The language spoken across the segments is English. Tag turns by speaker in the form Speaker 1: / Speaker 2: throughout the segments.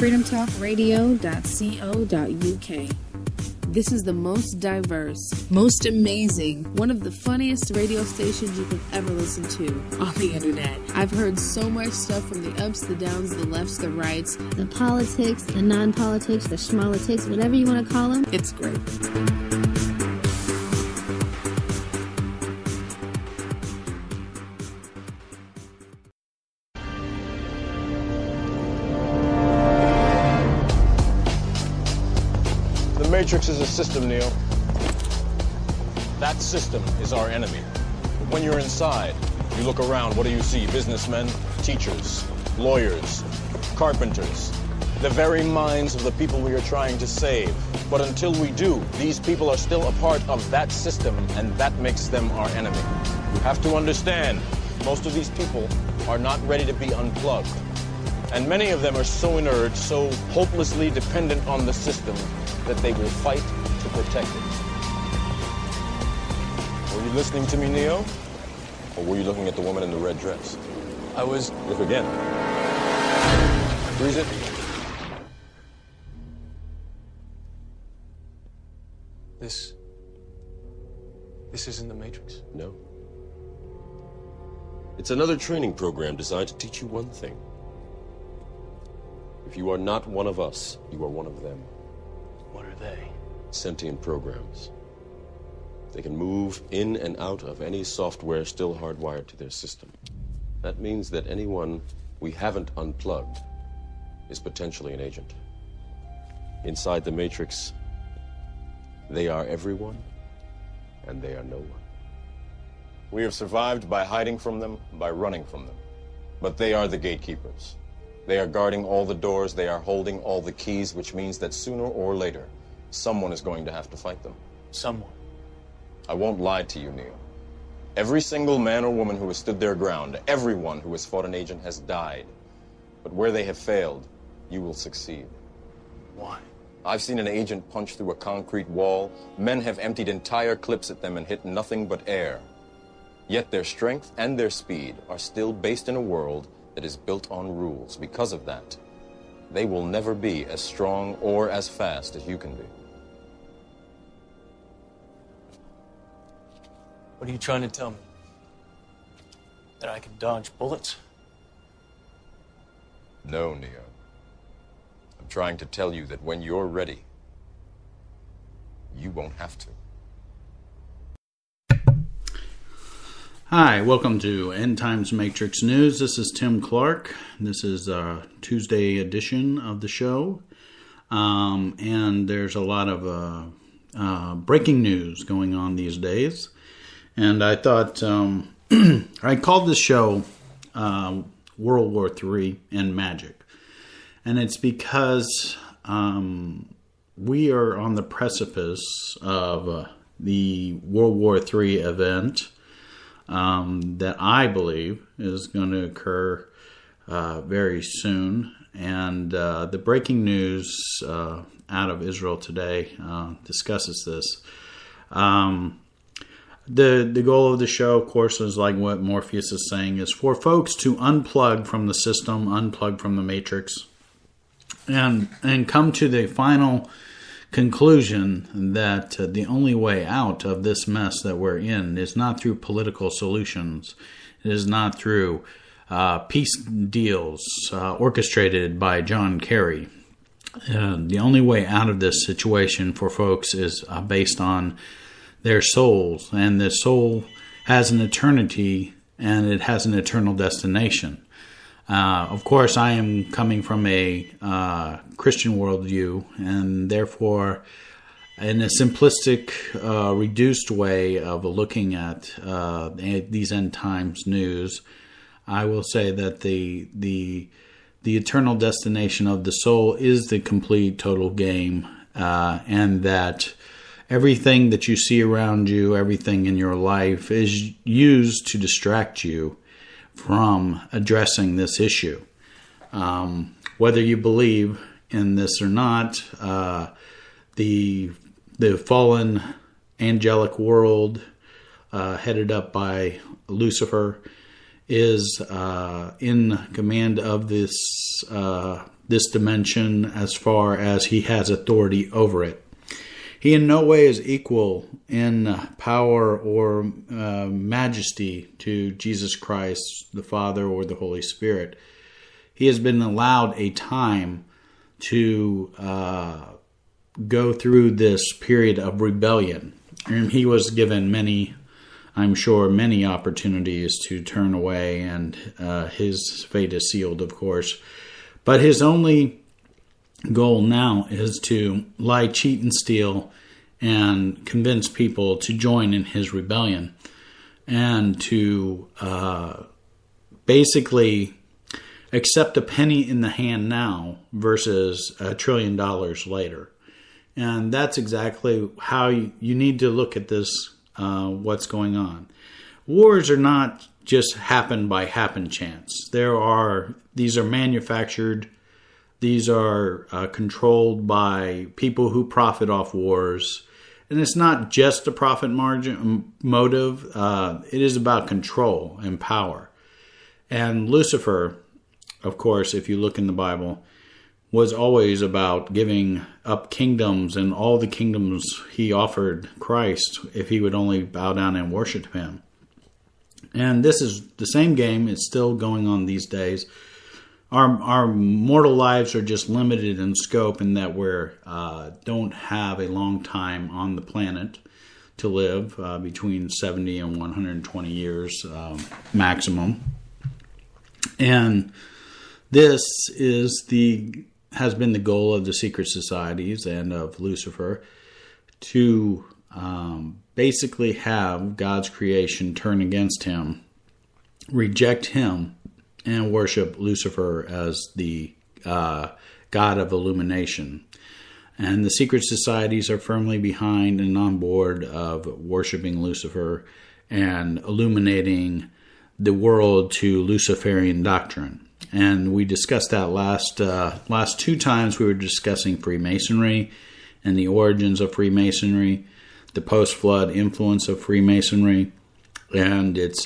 Speaker 1: freedomtalkradio.co.uk. This is the most diverse, most amazing, one of the funniest radio stations you could ever listen to on the internet. I've heard so much stuff from the ups, the downs, the lefts, the rights,
Speaker 2: the politics, the non-politics, the schmolitics, whatever you want to call them.
Speaker 1: It's great.
Speaker 3: The Matrix is a system, Neo. That system is our enemy. But when you're inside, you look around, what do you see? Businessmen, teachers, lawyers, carpenters, the very minds of the people we are trying to save. But until we do, these people are still a part of that system, and that makes them our enemy. You have to understand, most of these people are not ready to be unplugged. And many of them are so inert, so hopelessly dependent on the system, that they will fight to protect it. Were you listening to me, Neo? Or were you looking at the woman in the red dress?
Speaker 4: I was...
Speaker 3: Look again. Freeze it.
Speaker 4: This isn't the Matrix.
Speaker 5: No. It's another training program designed to teach you one thing. If you are not one of us, you are one of them.
Speaker 4: What are they?
Speaker 5: Sentient programs. They can move in and out of any software still hardwired to their system. That means that anyone we haven't unplugged is potentially an agent. Inside the Matrix, they are everyone, and they are no one.
Speaker 3: We have survived by hiding from them, by running from them. But they are the gatekeepers. They are guarding all the doors, they are holding all the keys, which means that sooner or later, someone is going to have to fight them.
Speaker 4: Someone.
Speaker 3: I won't lie to you, Neo. Every single man or woman who has stood their ground, everyone who has fought an agent has died. But where they have failed, you will succeed.
Speaker 4: Why?
Speaker 3: I've seen an agent punch through a concrete wall. Men have emptied entire clips at them and hit nothing but air. Yet their strength and their speed are still based in a world that is built on rules. Because of that, they will never be as strong or as fast as you can be.
Speaker 4: What are you trying to tell me? That I can dodge bullets?
Speaker 3: No, Neo. I'm trying to tell you that when you're ready, you won't have to.
Speaker 6: Hi, welcome to End Times Matrix News. This is Tim Clark. This is a Tuesday edition of the show. And there's a lot of breaking news going on these days. And I thought, I called this show World War III and Magic. And it's because we are on the precipice of the World War III event that I believe is going to occur very soon. And the breaking news out of Israel today discusses this. The goal of the show, of course, is like what Morpheus is saying, is for folks to unplug from the system, unplug from the Matrix, and come to the final conclusion that the only way out of this mess that we're in is not through political solutions. It is not through peace deals orchestrated by John Kerry. The only way out of this situation for folks is based on their souls, and the soul has an eternity and it has an eternal destination. Of course, I am coming from a Christian worldview, and therefore, in a simplistic, reduced way of looking at these end times news, I will say that the eternal destination of the soul is the complete, total game, and that everything that you see around you, everything in your life, is used to distract you from addressing this issue. Whether you believe in this or not, the fallen angelic world headed up by Lucifer is in command of this this dimension as far as he has authority over it. He in no way is equal in power or majesty to Jesus Christ, the Father, or the Holy Spirit. He has been allowed a time to go through this period of rebellion. And he was given many opportunities to turn away, and his fate is sealed, of course. But his only goal now is to lie, cheat, and steal and convince people to join in his rebellion and to basically accept a penny in the hand now versus $1 trillion later. And that's exactly how you need to look at this, what's going on. Wars are not just happen by happen chance. These are manufactured. These are controlled by people who profit off wars. And it's not just a profit motive. It is about control and power. And Lucifer, of course, if you look in the Bible, was always about giving up kingdoms, and all the kingdoms he offered Christ if he would only bow down and worship him. And this is the same game. It's still going on these days. Our mortal lives are just limited in scope in that we don't have a long time on the planet to live, between 70 and 120 years maximum. And this has been the goal of the secret societies and of Lucifer, to basically have God's creation turn against him, reject him, and worship Lucifer as the God of illumination. And the secret societies are firmly behind and on board of worshiping Lucifer and illuminating the world to Luciferian doctrine. And we discussed that last two times. We were discussing Freemasonry and the origins of Freemasonry, the post-flood influence of Freemasonry, and it's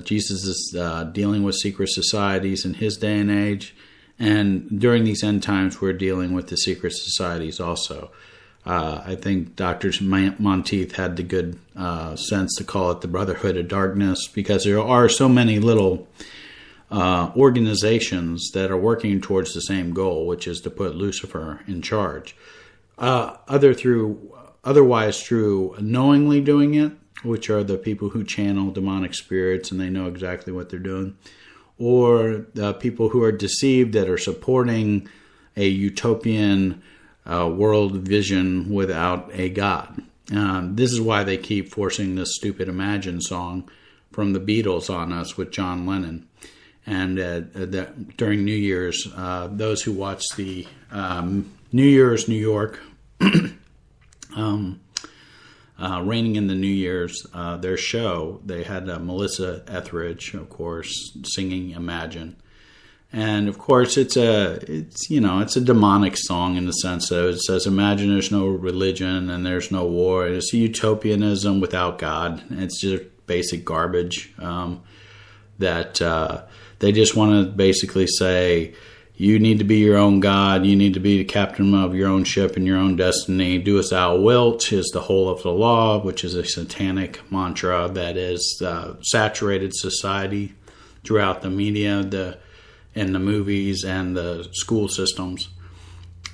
Speaker 6: Jesus is dealing with secret societies in his day and age, and during these end times, we're dealing with the secret societies also. I think Dr. Monteith had the good sense to call it the Brotherhood of Darkness, because there are so many little organizations that are working towards the same goal, which is to put Lucifer in charge. Otherwise through knowingly doing it, which are the people who channel demonic spirits and they know exactly what they're doing, or the people who are deceived that are supporting a utopian world vision without a God. This is why they keep forcing this stupid Imagine song from the Beatles on us with John Lennon. And during New Year's, those who watch the New Year's New York, Raining in the New Year's, their show, they had Melissa Etheridge, of course, singing Imagine. And of course, it's a demonic song in the sense that it says, imagine there's no religion and there's no war. It's utopianism without God. It's just basic garbage that they just want to basically say, you need to be your own God. You need to be the captain of your own ship and your own destiny. Do as thou wilt is the whole of the law, which is a satanic mantra that is saturated society throughout the media, in the movies and the school systems.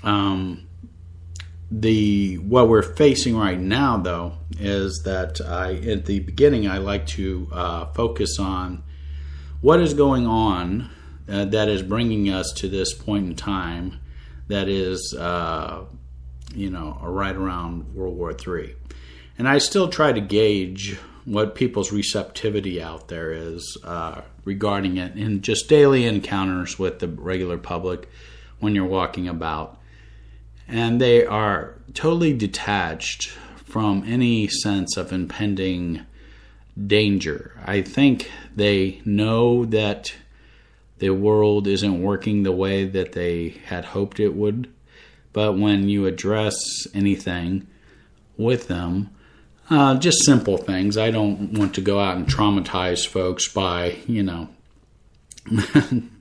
Speaker 6: What we're facing right now, though, is that at the beginning I like to focus on what is going on that is bringing us to this point in time that is, right around World War III. And I still try to gauge what people's receptivity out there is regarding it in just daily encounters with the regular public when you're walking about. And they are totally detached from any sense of impending danger. I think they know that the world isn't working the way that they had hoped it would. But when you address anything with them, just simple things. I don't want to go out and traumatize folks by,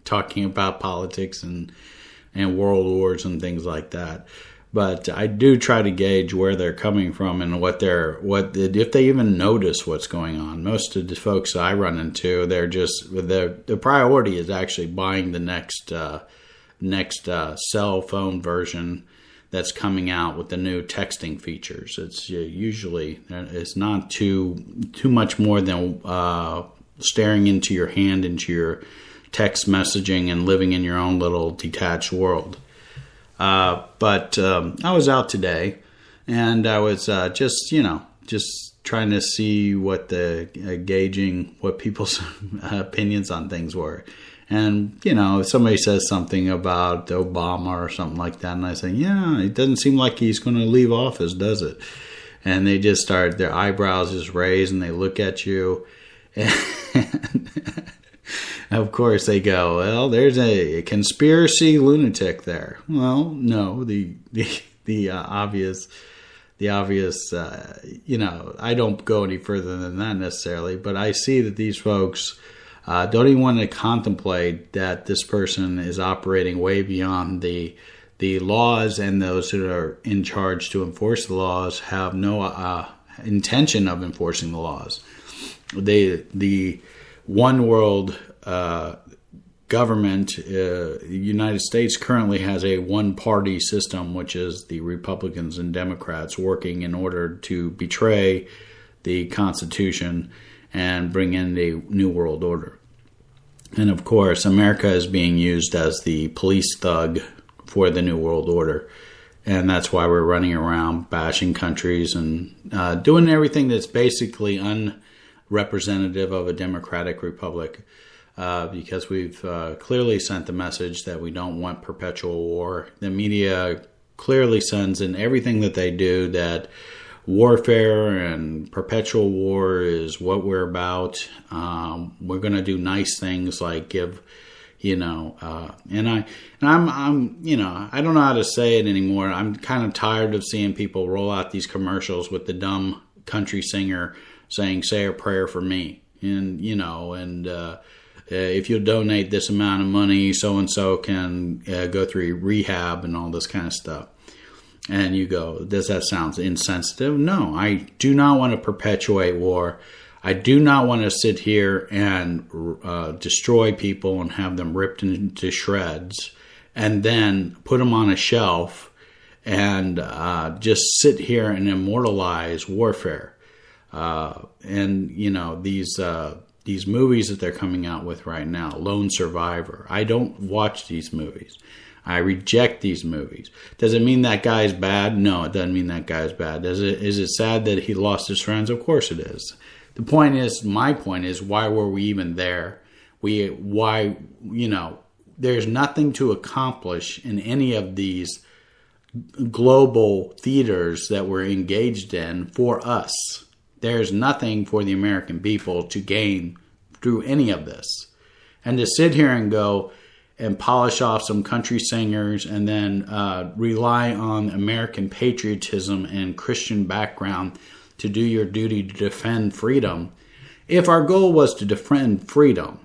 Speaker 6: talking about politics and and world wars and things like that. But I do try to gauge where they're coming from and if they even notice what's going on. Most of the folks I run into, they're just the priority is actually buying the next cell phone version that's coming out with the new texting features. It's it's not too much more than staring into your hand, into your text messaging, and living in your own little detached world. But I was out today, and I was just trying to see what gauging what people's opinions on things were. And, if somebody says something about Obama or something like that, and I say, yeah, it doesn't seem like he's going to leave office, does it? And they just start, their eyebrows just raise, and they look at you. And of course they go, well, there's a conspiracy lunatic there. Well, no, the obvious, I don't go any further than that necessarily, but I see that these folks don't even want to contemplate that this person is operating way beyond the laws, and those who are in charge to enforce the laws have no intention of enforcing the laws. The one world government, the United States currently has a one-party system, which is the Republicans and Democrats working in order to betray the Constitution and bring in the New World Order. And of course, America is being used as the police thug for the New World Order. And that's why we're running around bashing countries and doing everything that's basically unrepresentative of a democratic republic. Because we've clearly sent the message that we don't want perpetual war. The media clearly sends in everything that they do that warfare and perpetual war is what we're about. We're going to do nice things like give, and I'm I don't know how to say it anymore. I'm kind of tired of seeing people roll out these commercials with the dumb country singer saying, "Say a prayer for me," and if you donate this amount of money, so-and-so can go through rehab and all this kind of stuff. And you go, does that sound insensitive? No, I do not want to perpetuate war. I do not want to sit here and destroy people and have them ripped into shreds and then put them on a shelf and just sit here and immortalize warfare. These movies that they're coming out with right now, Lone Survivor. I don't watch these movies. I reject these movies. Does it mean that guy's bad? No, it doesn't mean that guy's bad. Is it sad that he lost his friends? Of course it is. My point is, why were we even there? There's nothing to accomplish in any of these global theaters that we're engaged in for us. There's nothing for the American people to gain through any of this. And to sit here and go and polish off some country singers and then rely on American patriotism and Christian background to do your duty to defend freedom. If our goal was to defend freedom,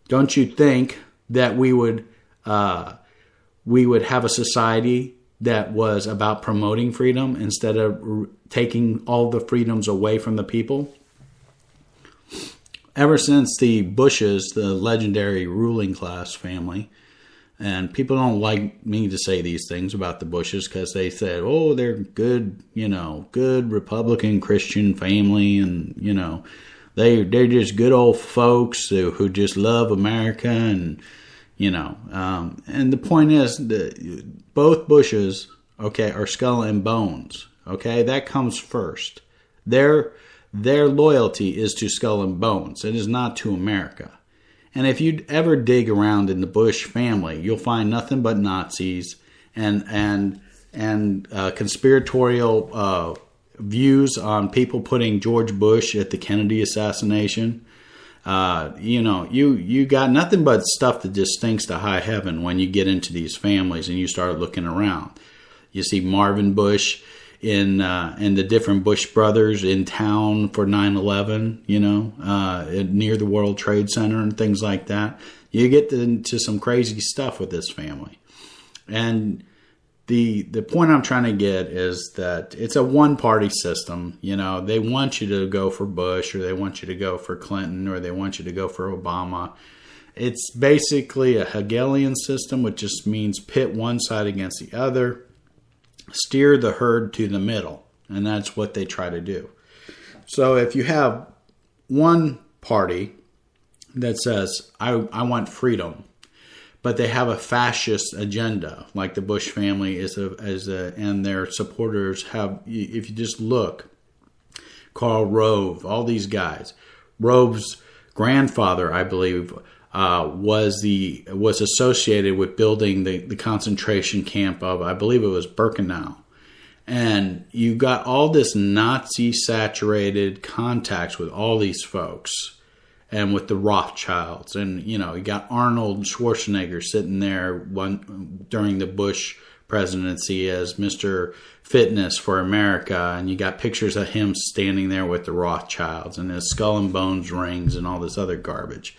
Speaker 6: don't you think that we would have a society that was about promoting freedom instead of taking all the freedoms away from the people? Ever since the Bushes, the legendary ruling class family, and people don't like me to say these things about the Bushes because they said, oh, they're good, good Republican Christian family, and, they're just good old folks who just love America, and, and the point is that both Bushes, are skull and bones, that comes first. Their loyalty is to skull and bones. It is not to America. And if you ever dig around in the Bush family, you'll find nothing but Nazis and conspiratorial views on people putting George Bush at the Kennedy assassination. You got nothing but stuff that just stinks to high heaven when you get into these families and you start looking around. You see Marvin Bush and the different Bush brothers in town for 9/11, near the World Trade Center and things like that. You get into some crazy stuff with this family. And the point I'm trying to get is that it's a one-party system. You know, they want you to go for Bush, or they want you to go for Clinton, or they want you to go for Obama. It's basically a Hegelian system, which just means pit one side against the other, steer the herd to the middle, and that's what they try to do. So if you have one party that says, I want freedom, but they have a fascist agenda, like the Bush family and their supporters have. If you just look, Karl Rove, all these guys. Rove's grandfather, I believe, was associated with building the concentration camp of, I believe it was Birkenau. And you got all this Nazi-saturated contacts with all these folks, and with the Rothschilds. And, you know, you got Arnold Schwarzenegger sitting there during the Bush presidency as Mr. Fitness for America. And you got pictures of him standing there with the Rothschilds and his skull and bones rings and all this other garbage.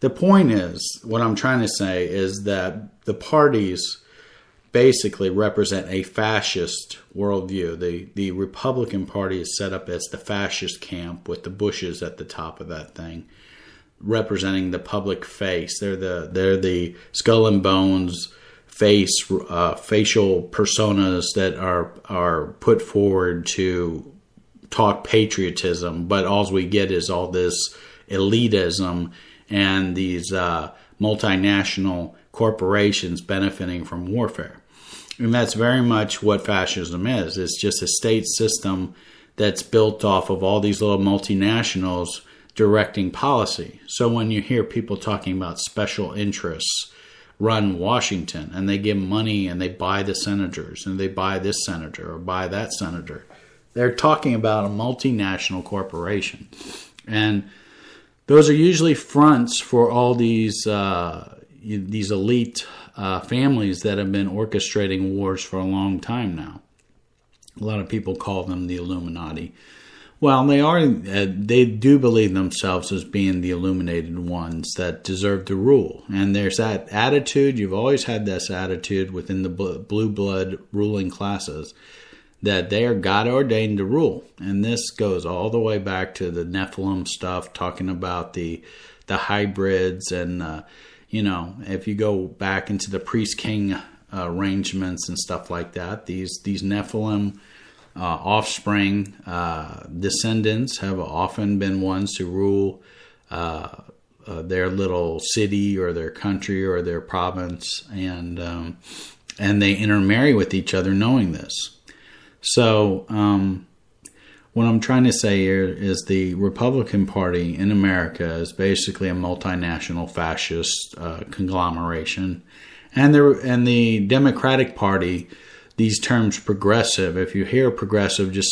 Speaker 6: The point is, what I'm trying to say is that the parties basically represent a fascist worldview. The Republican Party is set up as the fascist camp with the Bushes at the top of that thing, representing the public face. They're the skull and bones facial personas that are put forward to talk patriotism, but all we get is all this elitism and these multinational corporations benefiting from warfare. And that's very much what fascism is. It's just a state system that's built off of all these little multinationals directing policy. So when you hear people talking about special interests run Washington, and they give money and they buy the senators, and they buy this senator or buy that senator, they're talking about a multinational corporation. And those are usually fronts for all these elite families that have been orchestrating wars for a long time now. A lot of people call them the Illuminati. Well, they do believe themselves as being the illuminated ones that deserve to rule. And there's that attitude, you've always had this attitude within the blue blood ruling classes, that they are God ordained to rule. And this goes all the way back to the Nephilim stuff, talking about the hybrids. And, if you go back into the priest-king arrangements and stuff like that, these Nephilim offspring descendants have often been ones to rule their little city or their country or their province, and they intermarry with each other knowing this. So what I'm trying to say here is the Republican Party in America is basically a multinational fascist conglomeration, and the Democratic Party, these terms progressive, if you hear progressive, just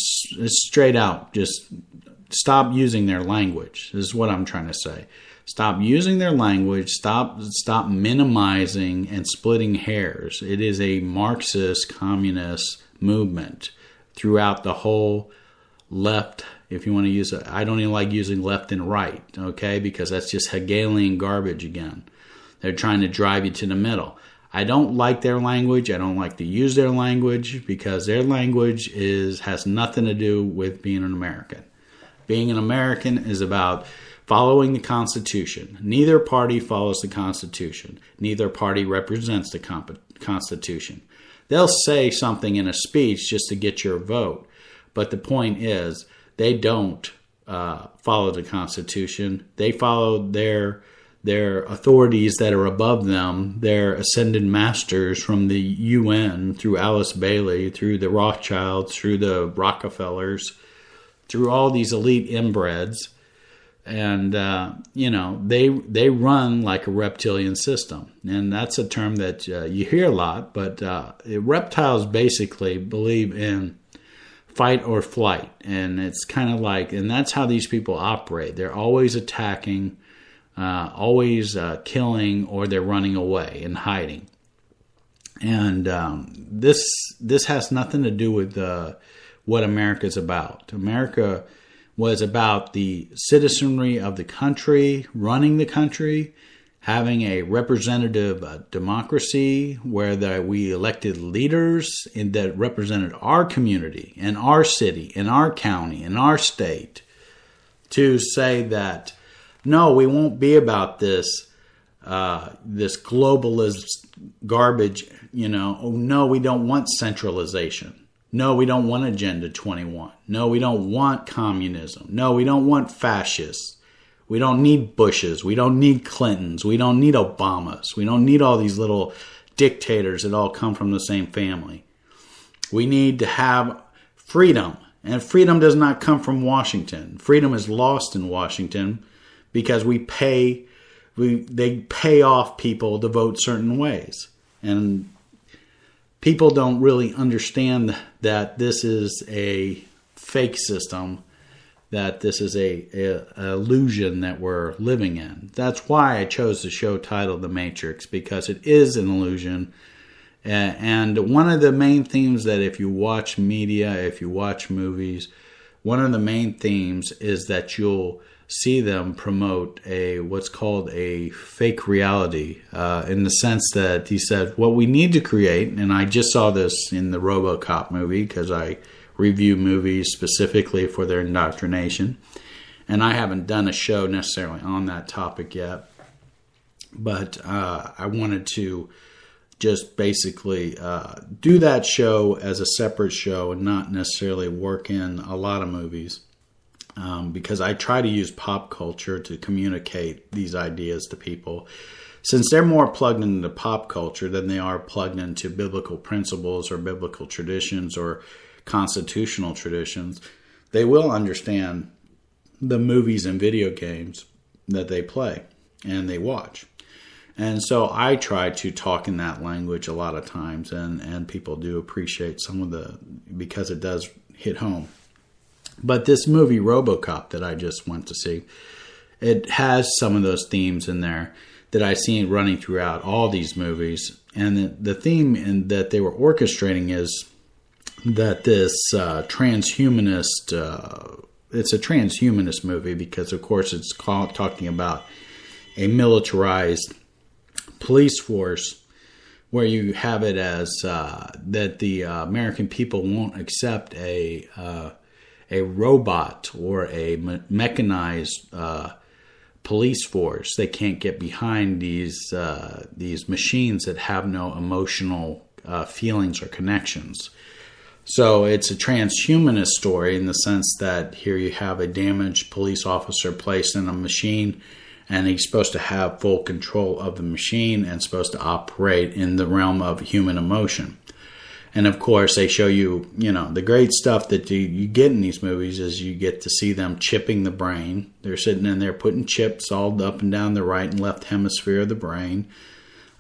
Speaker 6: straight out, just stop using their language. This is what I'm trying to say. Stop using their language. Stop minimizing and splitting hairs. It is a Marxist communist movement throughout the whole left. If you want to use it, I don't even like using left and right, okay, because that's just Hegelian garbage again. They're trying to drive you to the middle. I don't like their language. I don't like to use their language because their language has nothing to do with being an American. Being an American is about following the Constitution. Neither party follows the Constitution. Neither party represents the Constitution. They'll say something in a speech just to get your vote. But the point is, they don't follow the Constitution. They follow their authorities that are above them, their ascended masters from the UN, through Alice Bailey, through the Rothschilds, through the Rockefellers, through all these elite inbreds. And, they run like a reptilian system. And that's a term that you hear a lot, but reptiles basically believe in fight or flight. And it's kind of like, and that's how these people operate. They're always attacking, always killing, or they're running away and hiding. And this has nothing to do with what America's about. America was about the citizenry of the country, running the country, having a representative democracy where we elected leaders that represented our community and our city and our county and our state, to say that, no, we won't be about this globalist garbage, oh, no, we don't want centralization. No, we don't want Agenda 21. No, we don't want communism. No, we don't want fascists. We don't need Bushes. We don't need Clintons. We don't need Obamas. We don't need all these little dictators that all come from the same family. We need to have freedom. And freedom does not come from Washington. Freedom is lost in Washington because they pay off people to vote certain ways. And people don't really understand that this is a fake system, that this is a illusion that we're living in. That's why I chose the show titled The Matrix, because it is an illusion. And one of the main themes that if you watch media, if you watch movies, one of the main themes is that you'll see them promote what's called a fake reality, in the sense that he said, what we need to create, and I just saw this in the RoboCop movie because I review movies specifically for their indoctrination, and I haven't done a show necessarily on that topic yet, but I wanted to just basically do that show as a separate show and not necessarily work in a lot of movies. Because I try to use pop culture to communicate these ideas to people. Since they're more plugged into pop culture than they are plugged into biblical principles or biblical traditions or constitutional traditions, they will understand the movies and video games that they play and they watch. And so I try to talk in that language a lot of times, and people do appreciate because it does hit home. But this movie, RoboCop, that I just went to see, it has some of those themes in there that I see running throughout all these movies. And the theme that they were orchestrating is that this transhumanist, it's a transhumanist movie because, of course, it's talking about a militarized police force where you have it as that the American people won't accept a robot or a mechanized police force. They can't get behind these machines that have no emotional feelings or connections. So it's a transhumanist story in the sense that here you have a damaged police officer placed in a machine, and he's supposed to have full control of the machine and supposed to operate in the realm of human emotion. And of course, they show you, the great stuff that you get in these movies is you get to see them chipping the brain. They're sitting in there putting chips all up and down the right and left hemisphere of the brain.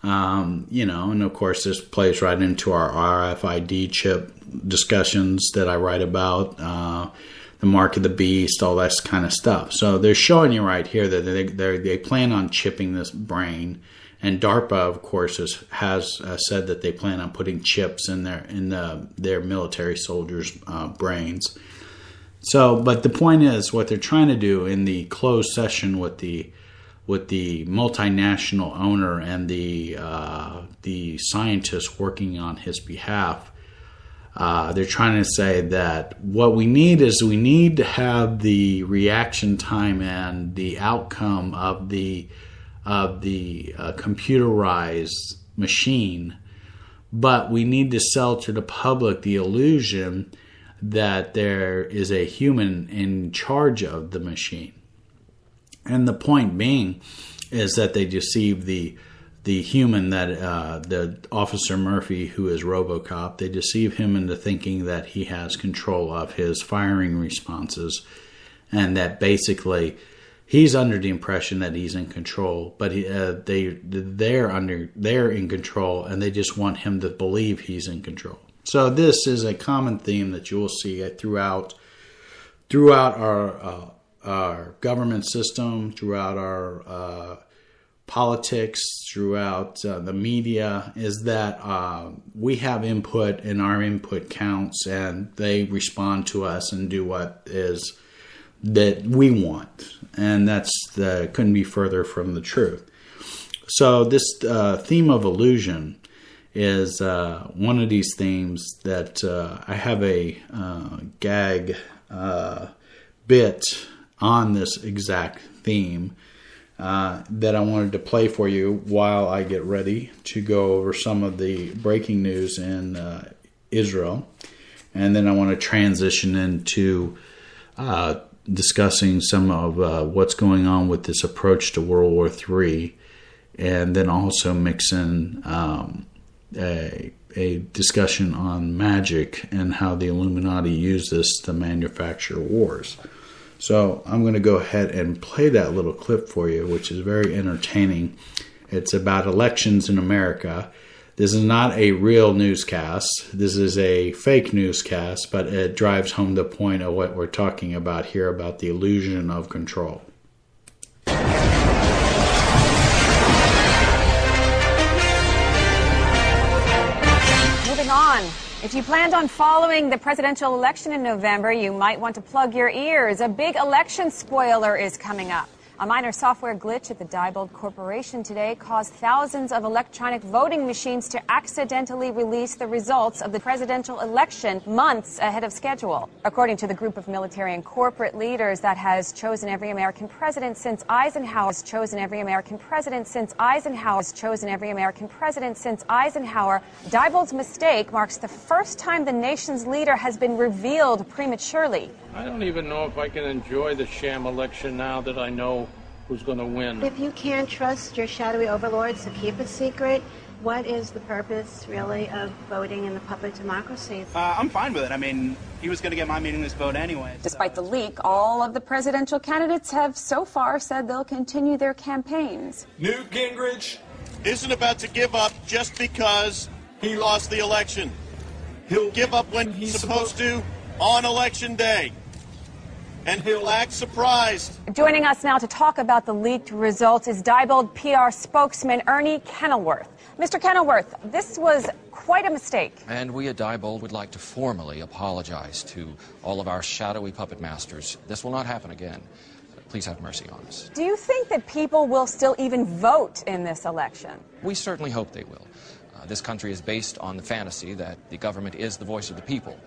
Speaker 6: And of course, this plays right into our RFID chip discussions that I write about, the mark of the beast, all that kind of stuff. So they're showing you right here that they plan on chipping this brain. And DARPA, of course, has said that they plan on putting chips in their military soldiers' brains. So, but the point is, what they're trying to do in the closed session with the multinational owner and the scientists working on his behalf, they're trying to say that what we need to have the reaction time and the outcome of the computerized machine, but we need to sell to the public the illusion that there is a human in charge of the machine. And the point being is that they deceive the human, that the Officer Murphy, who is RoboCop, they deceive him into thinking that he has control of his firing responses, and that basically he's under the impression that he's in control, but they're in control, and they just want him to believe he's in control. So this is a common theme that you will see throughout our government system, throughout our politics, throughout the media, is that we have input, and our input counts, and they respond to us and do what is that we want, and couldn't be further from the truth. So this theme of illusion is one of these themes that I have a gag bit on this exact theme that I wanted to play for you while I get ready to go over some of the breaking news in Israel. And then I want to transition into discussing some of what's going on with this approach to World War III, and then also mix in a discussion on magic and how the Illuminati use this to manufacture wars. So I'm going to go ahead and play that little clip for you, which is very entertaining. It's about elections in America. This is not a real newscast. This is a fake newscast, but it drives home the point of what we're talking about here, about the illusion of control.
Speaker 7: Moving on. If you planned on following the presidential election in November, you might want to plug your ears. A big election spoiler is coming up. A minor software glitch at the Diebold Corporation today caused thousands of electronic voting machines to accidentally release the results of the presidential election months ahead of schedule. According to the group of military and corporate leaders that has chosen every American president since Eisenhower, Diebold's mistake marks the first time the nation's leader has been revealed prematurely.
Speaker 8: I don't even know if I can enjoy the sham election now that I know who's going to win.
Speaker 9: If you can't trust your shadowy overlords to keep it secret, what is the purpose, really, of voting in the puppet democracy?
Speaker 10: I'm fine with it. I mean, he was going to get my meaningless vote anyway.
Speaker 7: Despite the leak, all of the presidential candidates have so far said they'll continue their campaigns.
Speaker 11: Newt Gingrich isn't about to give up just because he lost the election. He'll give up when he's supposed to on election day. And he'll act surprised.
Speaker 7: Joining us now to talk about the leaked results is Diebold PR spokesman Ernie Kenilworth. Mr. Kenilworth, this was quite a mistake.
Speaker 12: And we at Diebold would like to formally apologize to all of our shadowy puppet masters. This will not happen again. Please have mercy on us.
Speaker 7: Do you think that people will still even vote in this election?
Speaker 12: We certainly hope they will. This country is based on the fantasy that the government is the voice of the people.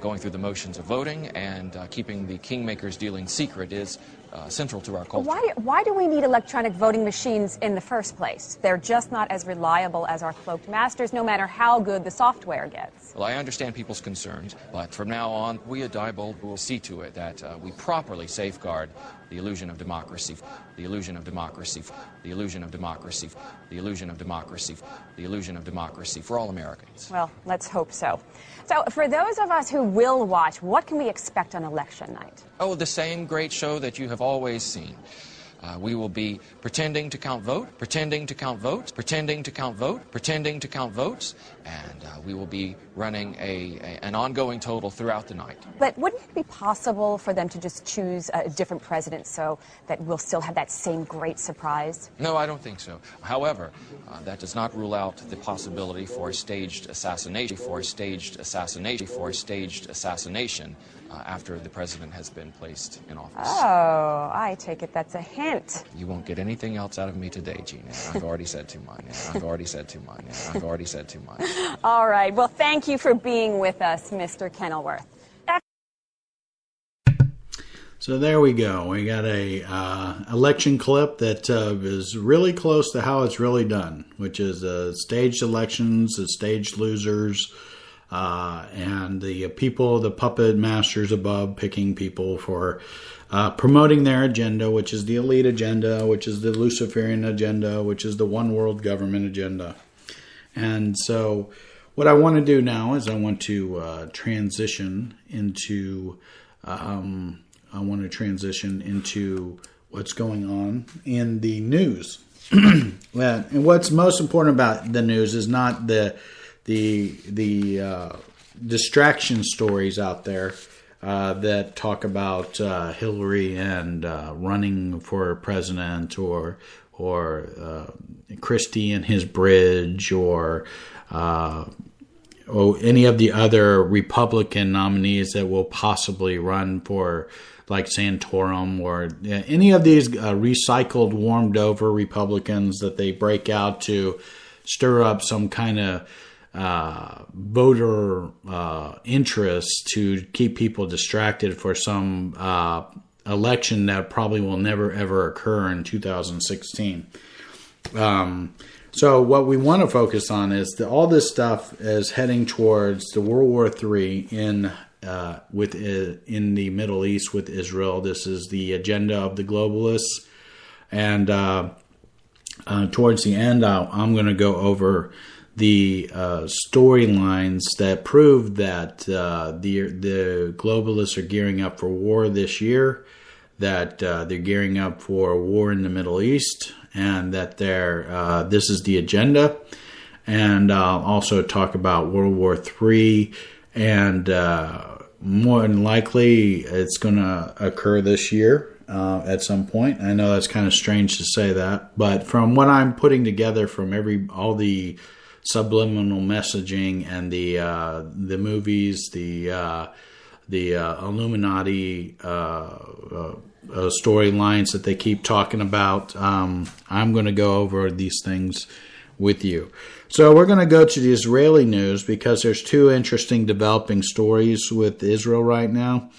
Speaker 12: Going through the motions of voting and keeping the kingmakers dealing secret is central to our culture.
Speaker 7: Why do we need electronic voting machines in the first place? They're just not as reliable as our cloaked masters, no matter how good the software gets.
Speaker 12: Well, I understand people's concerns, but from now on, we at Diebold will see to it that we properly safeguard the illusion of democracy, the illusion of democracy, the illusion of democracy, the illusion of democracy, the illusion of democracy for all Americans.
Speaker 7: Well, let's hope so. So, for those of us who will watch, what can we expect on election night?
Speaker 12: Oh, the same great show that you have always seen. We will be pretending to count votes, pretending to count votes, pretending to count votes, pretending to count votes, and we will be running an ongoing total throughout the night.
Speaker 7: But wouldn't it be possible for them to just choose a different president so that we'll still have that same great surprise?
Speaker 12: No, I don't think so. However, that does not rule out the possibility for a staged assassination, after the president has been placed in office.
Speaker 7: Oh, I take it that's a hint.
Speaker 12: You won't get anything else out of me today, Gina. I've already said too much. I've already said too much. I've already said too much.
Speaker 7: All right. Well, thank you for being with us, Mr. Kenilworth.
Speaker 6: So there we go. We got a election clip that is really close to how it's really done, which is staged elections, staged losers, and the people, the puppet masters above, picking people for promoting their agenda, which is the elite agenda, which is the Luciferian agenda, which is the one world government agenda. And so what I want to do now is I want to transition into what's going on in the news. Well, and what's most important about the news is not the distraction stories out there that talk about Hillary and running for president, or Christie and his bridge, or any of the other Republican nominees that will possibly run for, like Santorum, or any of these recycled, warmed over Republicans that they break out to stir up some kind of voter interest to keep people distracted for some election that probably will never ever occur in 2016. So what we want to focus on is that all this stuff is heading towards the World War III in the Middle East with Israel. This is the agenda of the globalists, and towards the end, I'm going to go over the storylines that prove that the globalists are gearing up for war this year, that they're gearing up for a war in the Middle East, and that this is the agenda. And I'll also talk about World War III, and more than likely it's going to occur this year at some point. I know that's kind of strange to say that, but from what I'm putting together from all the subliminal messaging and the movies, the Illuminati storylines that they keep talking about, I'm going to go over these things with you. So we're going to go to the Israeli news because there's two interesting developing stories with Israel right now.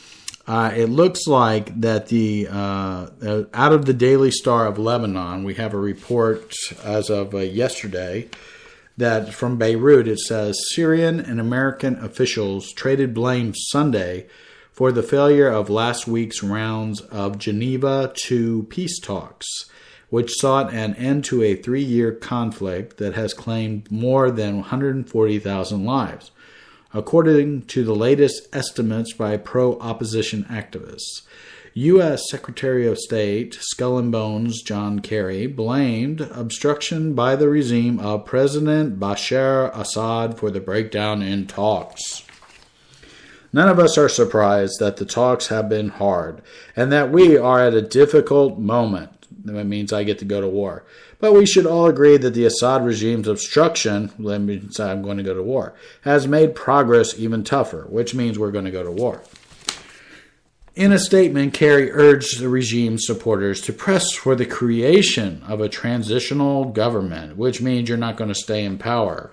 Speaker 6: It looks like that out of the Daily Star of Lebanon, we have a report as of yesterday that from Beirut, it says Syrian and American officials traded blame Sunday for the failure of last week's rounds of Geneva II peace talks, which sought an end to a 3-year conflict that has claimed more than 140,000 lives, according to the latest estimates by pro-opposition activists. U.S. Secretary of State Skull and Bones John Kerry blamed obstruction by the regime of President Bashar Assad for the breakdown in talks. None of us are surprised that the talks have been hard and that we are at a difficult moment. That means I get to go to war. But we should all agree that the Assad regime's obstruction, that means I'm going to go to war, has made progress even tougher, which means we're going to go to war. In a statement, Kerry urged the regime's supporters to press for the creation of a transitional government, which means you're not going to stay in power,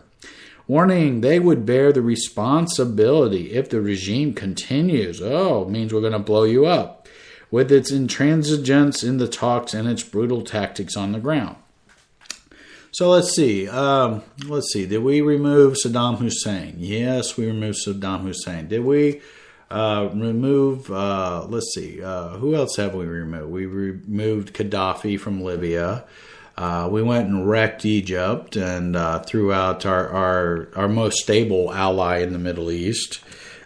Speaker 6: warning they would bear the responsibility if the regime continues. It means we're going to blow you up, with its intransigence in the talks and its brutal tactics on the ground. So let's see. Did we remove Saddam Hussein? Yes, we removed Saddam Hussein. Did we remove, who else have we removed? We removed Gaddafi from Libya. We went and wrecked Egypt and threw out our most stable ally in the Middle East.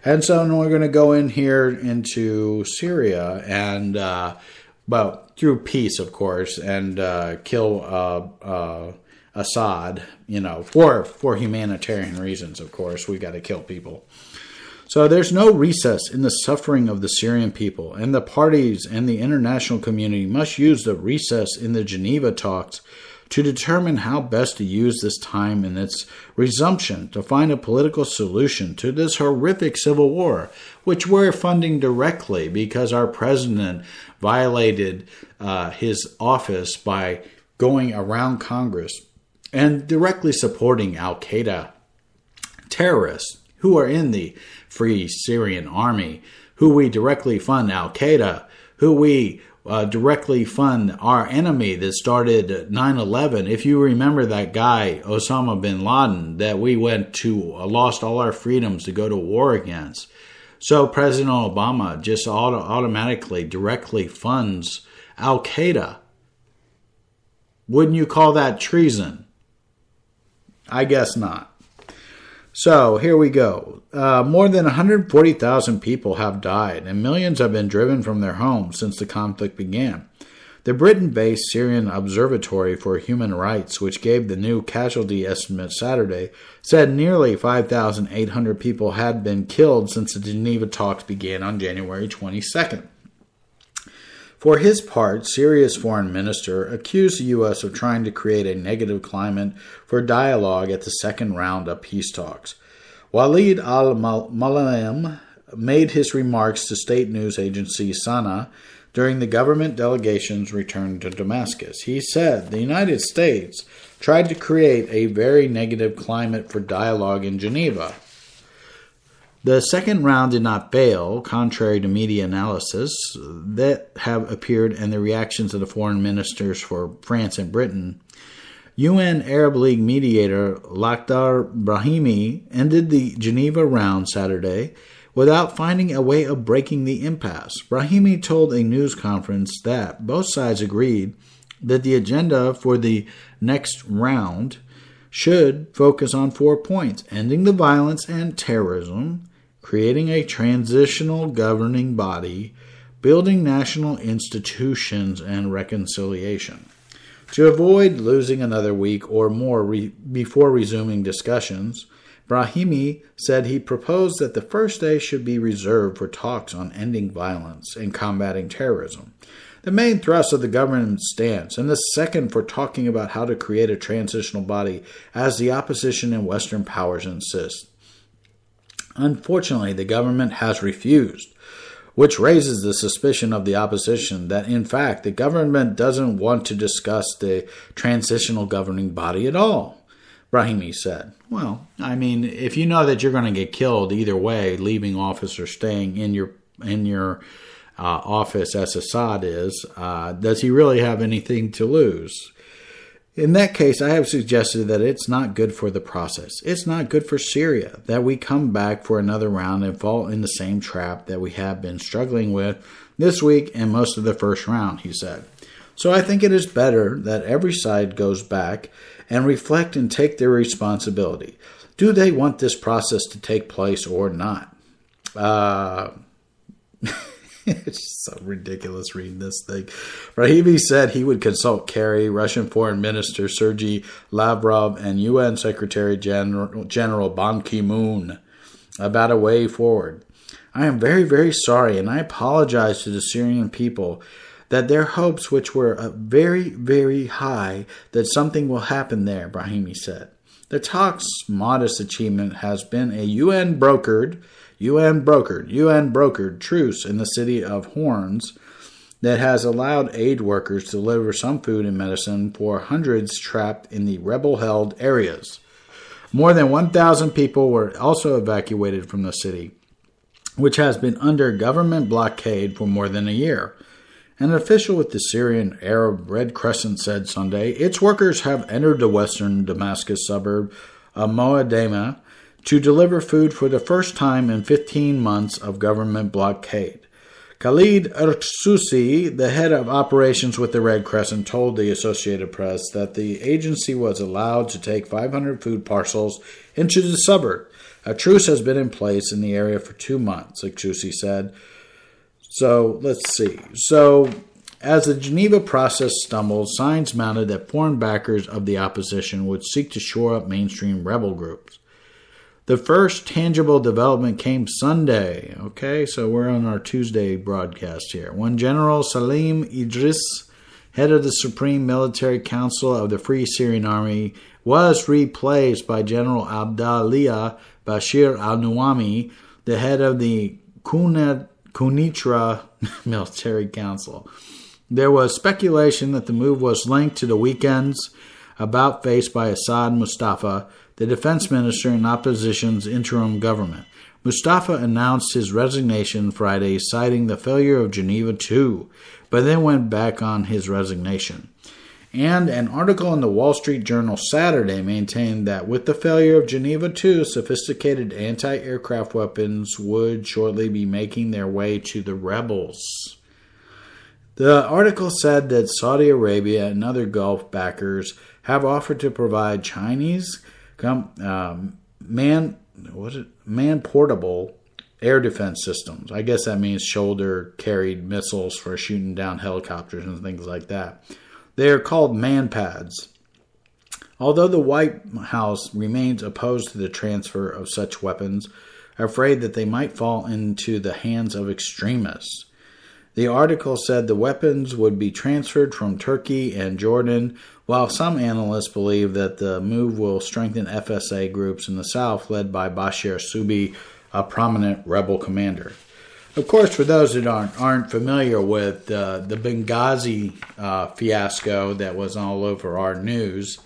Speaker 6: And so now we're going to go in here into Syria and, through peace, of course, and kill Assad, for humanitarian reasons, of course. We've got to kill people. So there's no recess in the suffering of the Syrian people, and the parties and the international community must use the recess in the Geneva talks to determine how best to use this time in its resumption to find a political solution to this horrific civil war, which we're funding directly because our president violated his office by going around Congress and directly supporting Al-Qaeda terrorists who are in the Free Syrian Army, who we directly fund Al-Qaeda, who we directly fund our enemy that started 9/11. If you remember that guy, Osama bin Laden, that we lost all our freedoms to go to war against. So President Obama just automatically directly funds Al-Qaeda. Wouldn't you call that treason? I guess not. So here we go. More than 140,000 people have died and millions have been driven from their homes since the conflict began. The Britain-based Syrian Observatory for Human Rights, which gave the new casualty estimate Saturday, said nearly 5,800 people had been killed since the Geneva talks began on January 22nd. For his part, Syria's foreign minister accused the U.S. of trying to create a negative climate for dialogue at the second round of peace talks. Walid al-Malaam made his remarks to state news agency Sana during the government delegation's return to Damascus. He said the United States tried to create a very negative climate for dialogue in Geneva. The second round did not fail, contrary to media analysis that have appeared and the reactions of the foreign ministers for France and Britain. UN Arab League mediator Lakhdar Brahimi ended the Geneva round Saturday without finding a way of breaking the impasse. Brahimi told a news conference that both sides agreed that the agenda for the next round should focus on 4 points: ending the violence and terrorism, creating a transitional governing body, building national institutions, and reconciliation. To avoid losing another week or more before resuming discussions, Brahimi said he proposed that the first day should be reserved for talks on ending violence and combating terrorism, the main thrust of the government's stance, and the second for talking about how to create a transitional body as the opposition and Western powers insist. Unfortunately, the government has refused, which raises the suspicion of the opposition that, in fact, the government doesn't want to discuss the transitional governing body at all, Brahimi said. Well, I mean, if you know that you're going to get killed either way, leaving office or staying in your office as Assad is, does he really have anything to lose? In that case, I have suggested that it's not good for the process. It's not good for Syria that we come back for another round and fall in the same trap that we have been struggling with this week and most of the first round, he said. So I think it is better that every side goes back and reflect and take their responsibility. Do they want this process to take place or not? It's so ridiculous reading this thing. Brahimi said he would consult Kerry, Russian Foreign Minister Sergei Lavrov, and UN Secretary General Ban Ki-moon about a way forward. I am very, very sorry, and I apologize to the Syrian people that their hopes, which were very, very high, that something will happen there, Brahimi said. The talks' modest achievement has been a UN-brokered truce in the city of Horns that has allowed aid workers to deliver some food and medicine for hundreds trapped in the rebel-held areas. More than 1,000 people were also evacuated from the city, which has been under government blockade for more than a year. An official with the Syrian Arab Red Crescent said Sunday its workers have entered the western Damascus suburb of Moadema to deliver food for the first time in 15 months of government blockade. Khalid Ersusi, the head of operations with the Red Crescent, told the Associated Press that the agency was allowed to take 500 food parcels into the suburb. A truce has been in place in the area for 2 months, Ersusi said. So, let's see. So, as the Geneva process stumbled, signs mounted that foreign backers of the opposition would seek to shore up mainstream rebel groups. The first tangible development came Sunday. Okay, so we're on our Tuesday broadcast here. When General Salim Idris, head of the Supreme Military Council of the Free Syrian Army, was replaced by General Abdallah Bashir al-Nuami, the head of the Kunitra Military Council. There was speculation that the move was linked to the weekend's about face by Assad Mustafa, the defense minister in opposition's interim government. Mustafa announced his resignation Friday, citing the failure of Geneva II, but then went back on his resignation. And an article in the Wall Street Journal Saturday maintained that with the failure of Geneva II, sophisticated anti-aircraft weapons would shortly be making their way to the rebels. The article said that Saudi Arabia and other Gulf backers have offered to provide Chinese man-portable air defense systems. I guess that means shoulder-carried missiles for shooting down helicopters and things like that. They are called man-pads. Although the White House remains opposed to the transfer of such weapons, afraid that they might fall into the hands of extremists. The article said the weapons would be transferred from Turkey and Jordan, while some analysts believe that the move will strengthen FSA groups in the south led by Bashir Subi, a prominent rebel commander. Of course, for those that aren't familiar with the Benghazi fiasco that was all over our news,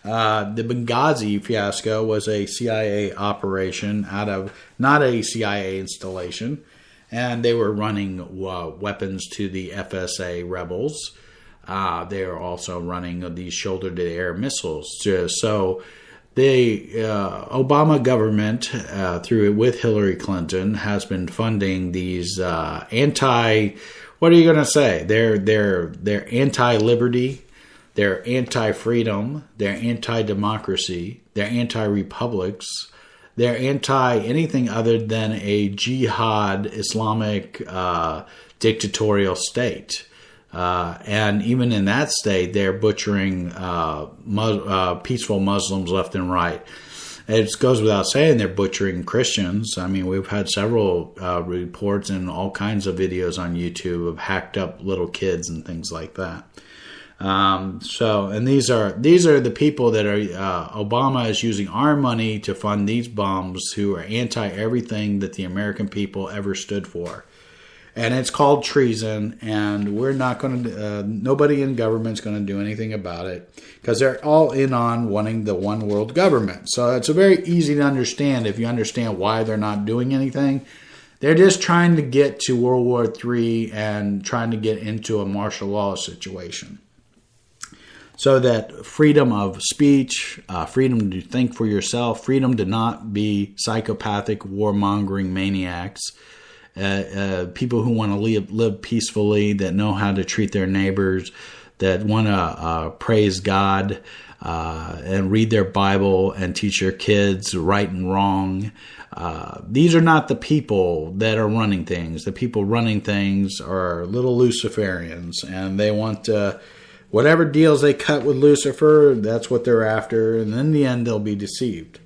Speaker 6: the Benghazi fiasco was a CIA operation out of not a CIA installation, and they were running weapons to the FSA rebels. They are also running these shoulder-to-air missiles. So the Obama government, with Hillary Clinton, has been funding these what are you going to say? They're anti-liberty, they're anti-freedom, they're anti-democracy, they're anti-republics, they're anti-anything other than a jihad Islamic dictatorial state. And even in that state, they're butchering peaceful Muslims left and right. It goes without saying they're butchering Christians. I mean, we've had several reports and all kinds of videos on YouTube of hacked up little kids and things like that. And these are the people that are Obama is using our money to fund these bums who are anti everything that the American people ever stood for. And it's called treason, and we're not going to, nobody in government's going to do anything about it because they're all in on wanting the one world government. So it's very easy to understand if you understand why they're not doing anything. They're just trying to get to World War III and trying to get into a martial law situation. So that freedom of speech, freedom to think for yourself, freedom to not be psychopathic, warmongering maniacs, people who want to live peacefully, that know how to treat their neighbors, that want to praise God and read their Bible and teach their kids right and wrong. These are not the people that are running things. The people running things are little Luciferians, and they want whatever deals they cut with Lucifer, that's what they're after, and in the end they'll be deceived.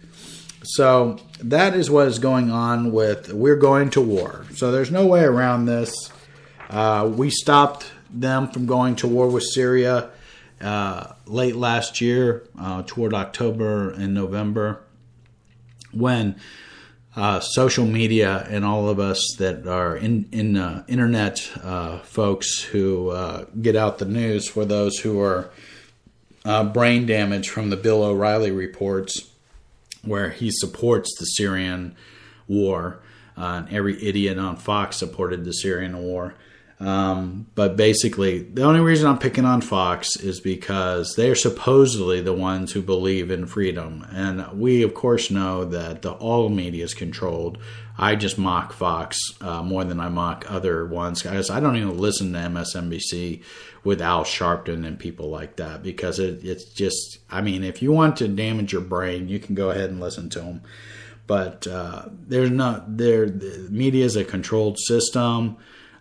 Speaker 6: So that is what is going on with, we're going to war. So there's no way around this. We stopped them from going to war with Syria late last year, toward October and November, when social media and all of us that are internet folks who get out the news, for those who are brain damaged from the Bill O'Reilly reports, where he supports the Syrian war. And every idiot on Fox supported the Syrian war. But basically, the only reason I'm picking on Fox is because they're supposedly the ones who believe in freedom. And we, of course, know that all media is controlled. I just mock Fox more than I mock other ones. Guys, I don't even listen to MSNBC with Al Sharpton and people like that, because it's just, I mean, if you want to damage your brain, you can go ahead and listen to them. But the media is a controlled system.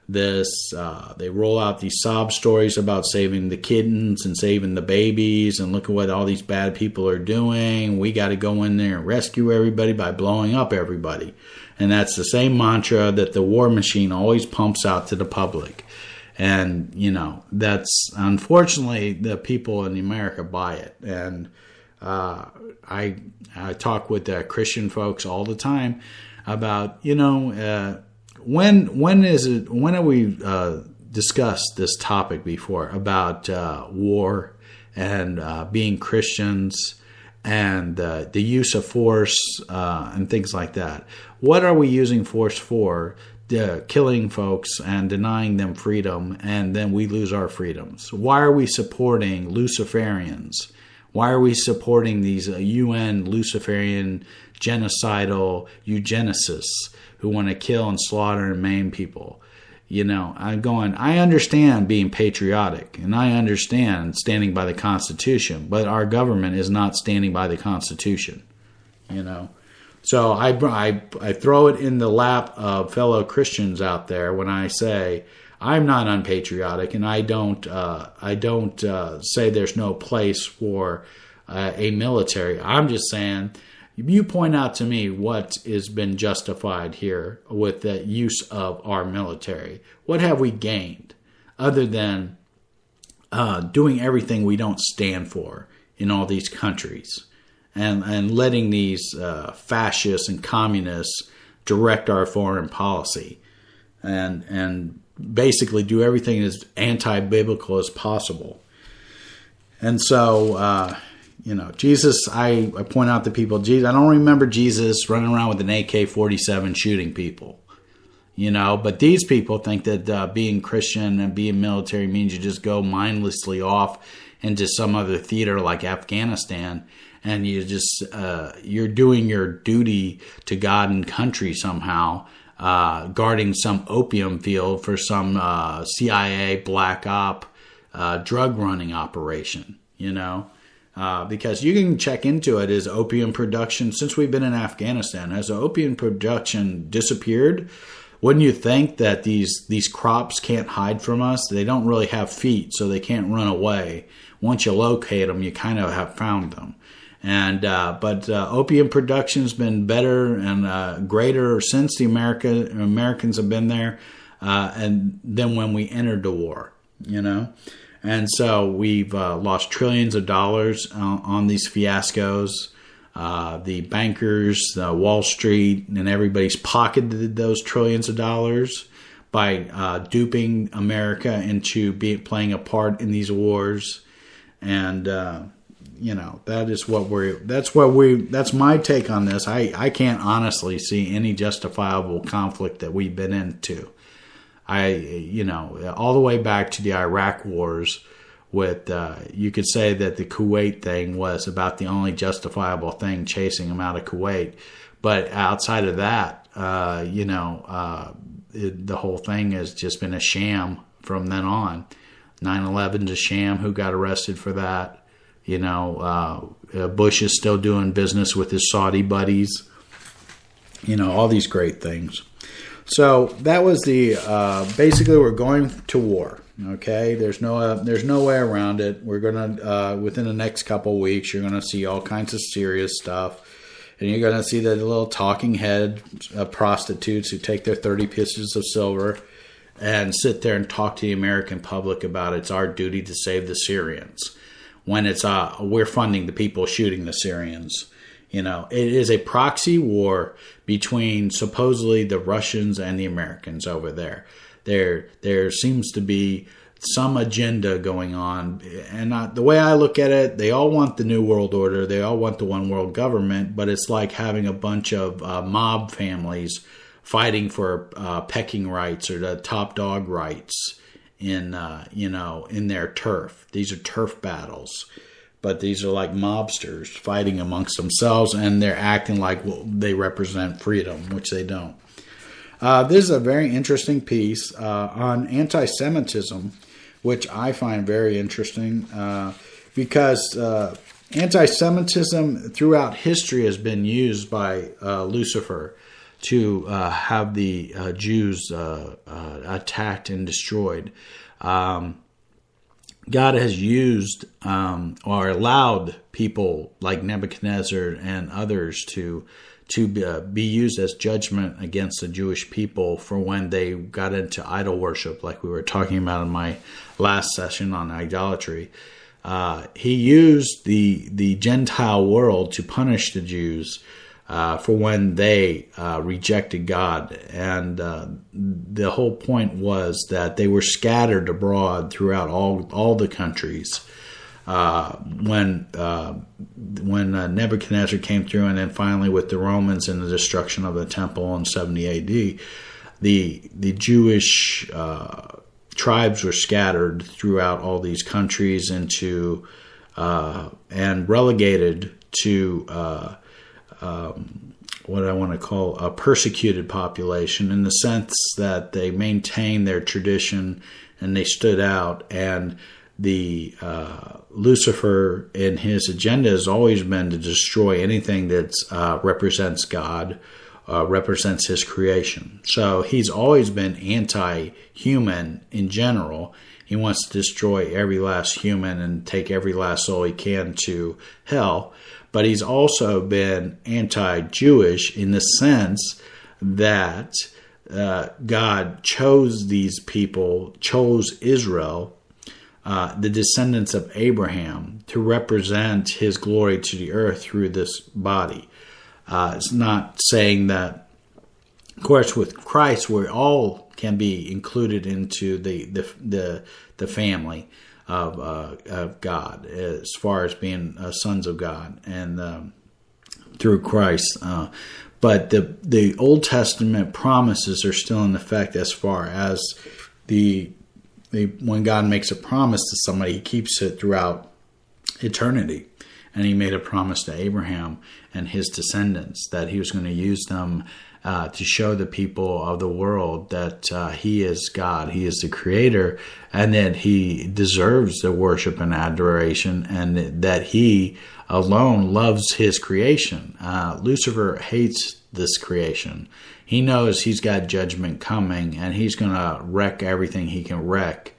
Speaker 6: They roll out these sob stories about saving the kittens and saving the babies, and look at what all these bad people are doing. We got to go in there and rescue everybody by blowing up everybody. And that's the same mantra that the war machine always pumps out to the public. And, you know, that's, unfortunately, the people in America buy it. And I talk with Christian folks all the time about, you know, when have we discussed this topic before about war and being Christians and the use of force and things like that? What are we using force for? Killing folks and denying them freedom, and then we lose our freedoms. Why are we supporting Luciferians? Why are we supporting these UN Luciferian genocidal eugenicists who want to kill and slaughter and maim people? You know, I understand being patriotic, and I understand standing by the Constitution, but our government is not standing by the Constitution, you know. So I throw it in the lap of fellow Christians out there when I say I'm not unpatriotic, and I don't say there's no place for a military. I'm just saying You point out to me what has been justified here with the use of our military. What have we gained other than doing everything we don't stand for in all these countries and letting these fascists and communists direct our foreign policy and basically do everything as anti-biblical as possible? And so, Jesus, I point out to people, Jesus, I don't remember Jesus running around with an AK-47 shooting people, but these people think that being Christian and being military means you just go mindlessly off into some other theater like Afghanistan and you just, you're doing your duty to God and country somehow, guarding some opium field for some CIA black op drug running operation, because you can check into it. Is opium production, since we've been in Afghanistan, has the opium production disappeared? Wouldn't you think that these crops can't hide from us? They don't really have feet, so they can't run away. Once you locate them, you kind of have found them. And but opium production's been better and greater since the Americans have been there, and then when we entered the war, And so we've lost trillions of dollars on these fiascos. The bankers, Wall Street, and everybody's pocketed those trillions of dollars by duping America into playing a part in these wars. And that's my take on this. I can't honestly see any justifiable conflict that we've been into. All the way back to the Iraq wars with, you could say that the Kuwait thing was about the only justifiable thing chasing them out of Kuwait. But outside of that, the whole thing has just been a sham from then on. 9/11's a sham. Who got arrested for that? Bush is still doing business with his Saudi buddies. All these great things. So that was the basically we're going to war. Okay, there's no way around it. We're gonna within the next couple weeks, you're gonna see all kinds of serious stuff, and you're gonna see the little talking head prostitutes who take their 30 pieces of silver and sit there and talk to the American public about it's our duty to save the Syrians, when it's we're funding the people shooting the Syrians. It is a proxy war between supposedly the Russians and the Americans over there. There seems to be some agenda going on. And the way I look at it, they all want the New World Order. They all want the one world government. But it's like having a bunch of mob families fighting for pecking rights or the top dog rights in their turf. These are turf battles. But these are like mobsters fighting amongst themselves, and they're acting like they represent freedom, which they don't. This is a very interesting piece on anti-Semitism, which I find very interesting because anti-Semitism throughout history has been used by Lucifer to have the Jews attacked and destroyed. God has used or allowed people like Nebuchadnezzar and others to be used as judgment against the Jewish people for when they got into idol worship, like we were talking about in my last session on idolatry. He used the Gentile world to punish the Jews for when they rejected God. And the whole point was that they were scattered abroad throughout all the countries. When Nebuchadnezzar came through, and then finally with the Romans and the destruction of the temple in 70 AD, the Jewish tribes were scattered throughout all these countries into and relegated to what I want to call a persecuted population, in the sense that they maintained their tradition and they stood out. And the Lucifer in his agenda has always been to destroy anything that represents God, represents his creation. So he's always been anti-human in general. He wants to destroy every last human and take every last soul he can to hell. But he's also been anti-Jewish in the sense that God chose these people, chose Israel, the descendants of Abraham, to represent his glory to the earth through this body. It's not saying that, of course, with Christ, we all can be included into the family of God as far as being sons of God and through Christ. But the Old Testament promises are still in effect as far as when God makes a promise to somebody, he keeps it throughout eternity. And he made a promise to Abraham and his descendants that he was going to use them to show the people of the world that he is God, he is the creator, and that he deserves the worship and adoration, and that he alone loves his creation. Lucifer hates this creation. He knows he's got judgment coming, and he's going to wreck everything he can wreck,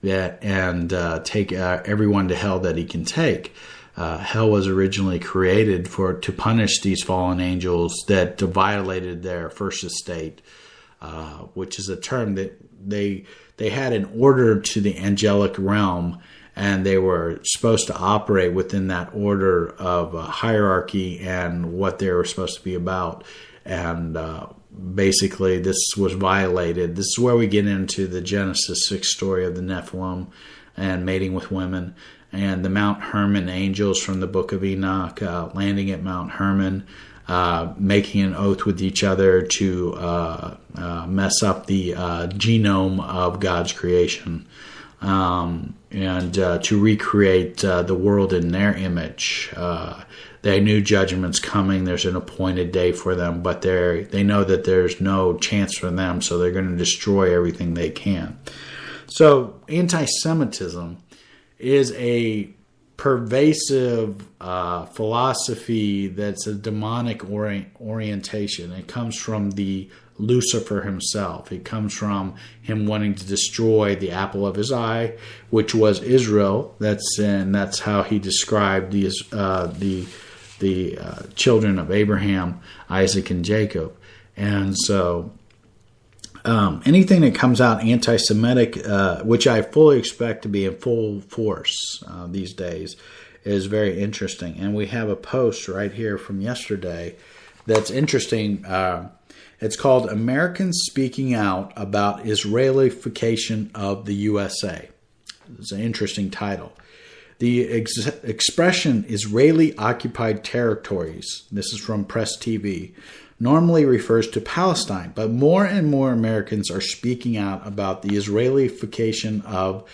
Speaker 6: and take everyone to hell that he can take. Hell was originally created to punish these fallen angels that violated their first estate, which is a term that they had an order to the angelic realm, and they were supposed to operate within that order of hierarchy and what they were supposed to be about. And basically, this was violated. This is where we get into the Genesis 6 story of the Nephilim and mating with women, and the Mount Hermon angels from the book of Enoch landing at Mount Hermon, making an oath with each other to mess up the genome of God's creation, and to recreate the world in their image. They knew judgment's coming. There's an appointed day for them, but they know that there's no chance for them, so they're going to destroy everything they can. So anti-Semitism is a pervasive philosophy that's a demonic orientation. It comes from the Lucifer himself. It comes from him wanting to destroy the apple of his eye, which was Israel. That's how he described the children of Abraham, Isaac, and Jacob. And so anything that comes out anti-Semitic, which I fully expect to be in full force these days, is very interesting. And we have a post right here from yesterday that's interesting. It's called Americans Speaking Out About Israelification of the USA. It's an interesting title. The expression Israeli-occupied territories, this is from Press TV, normally refers to Palestine, but more and more Americans are speaking out about the Israelification of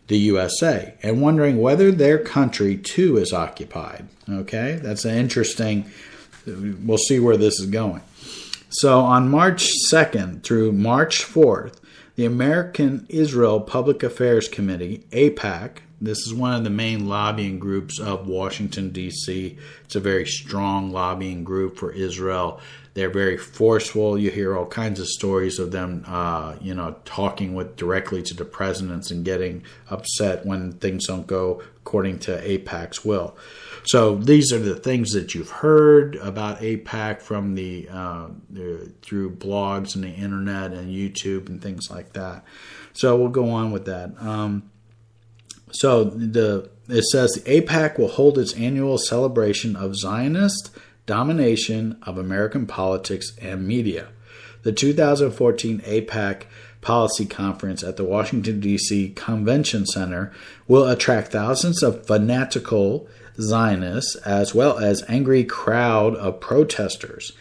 Speaker 6: the USA and wondering whether their country too is occupied. Okay, that's an interesting, we'll see where this is going. So on March 2nd through March 4th, the American Israel Public Affairs Committee, AIPAC, this is one of the main lobbying groups of Washington, D.C. It's a very strong lobbying group for Israel. They're very forceful. You hear all kinds of stories of them, talking directly to the presidents and getting upset when things don't go according to AIPAC's will. So these are the things that you've heard about AIPAC from through blogs and the internet and YouTube and things like that. So we'll go on with that. It says the AIPAC will hold its annual celebration of Zionist domination of American politics and media. The 2014 AIPAC Policy Conference at the Washington, D.C. Convention Center will attract thousands of fanatical Zionists as well as angry crowd of protesters.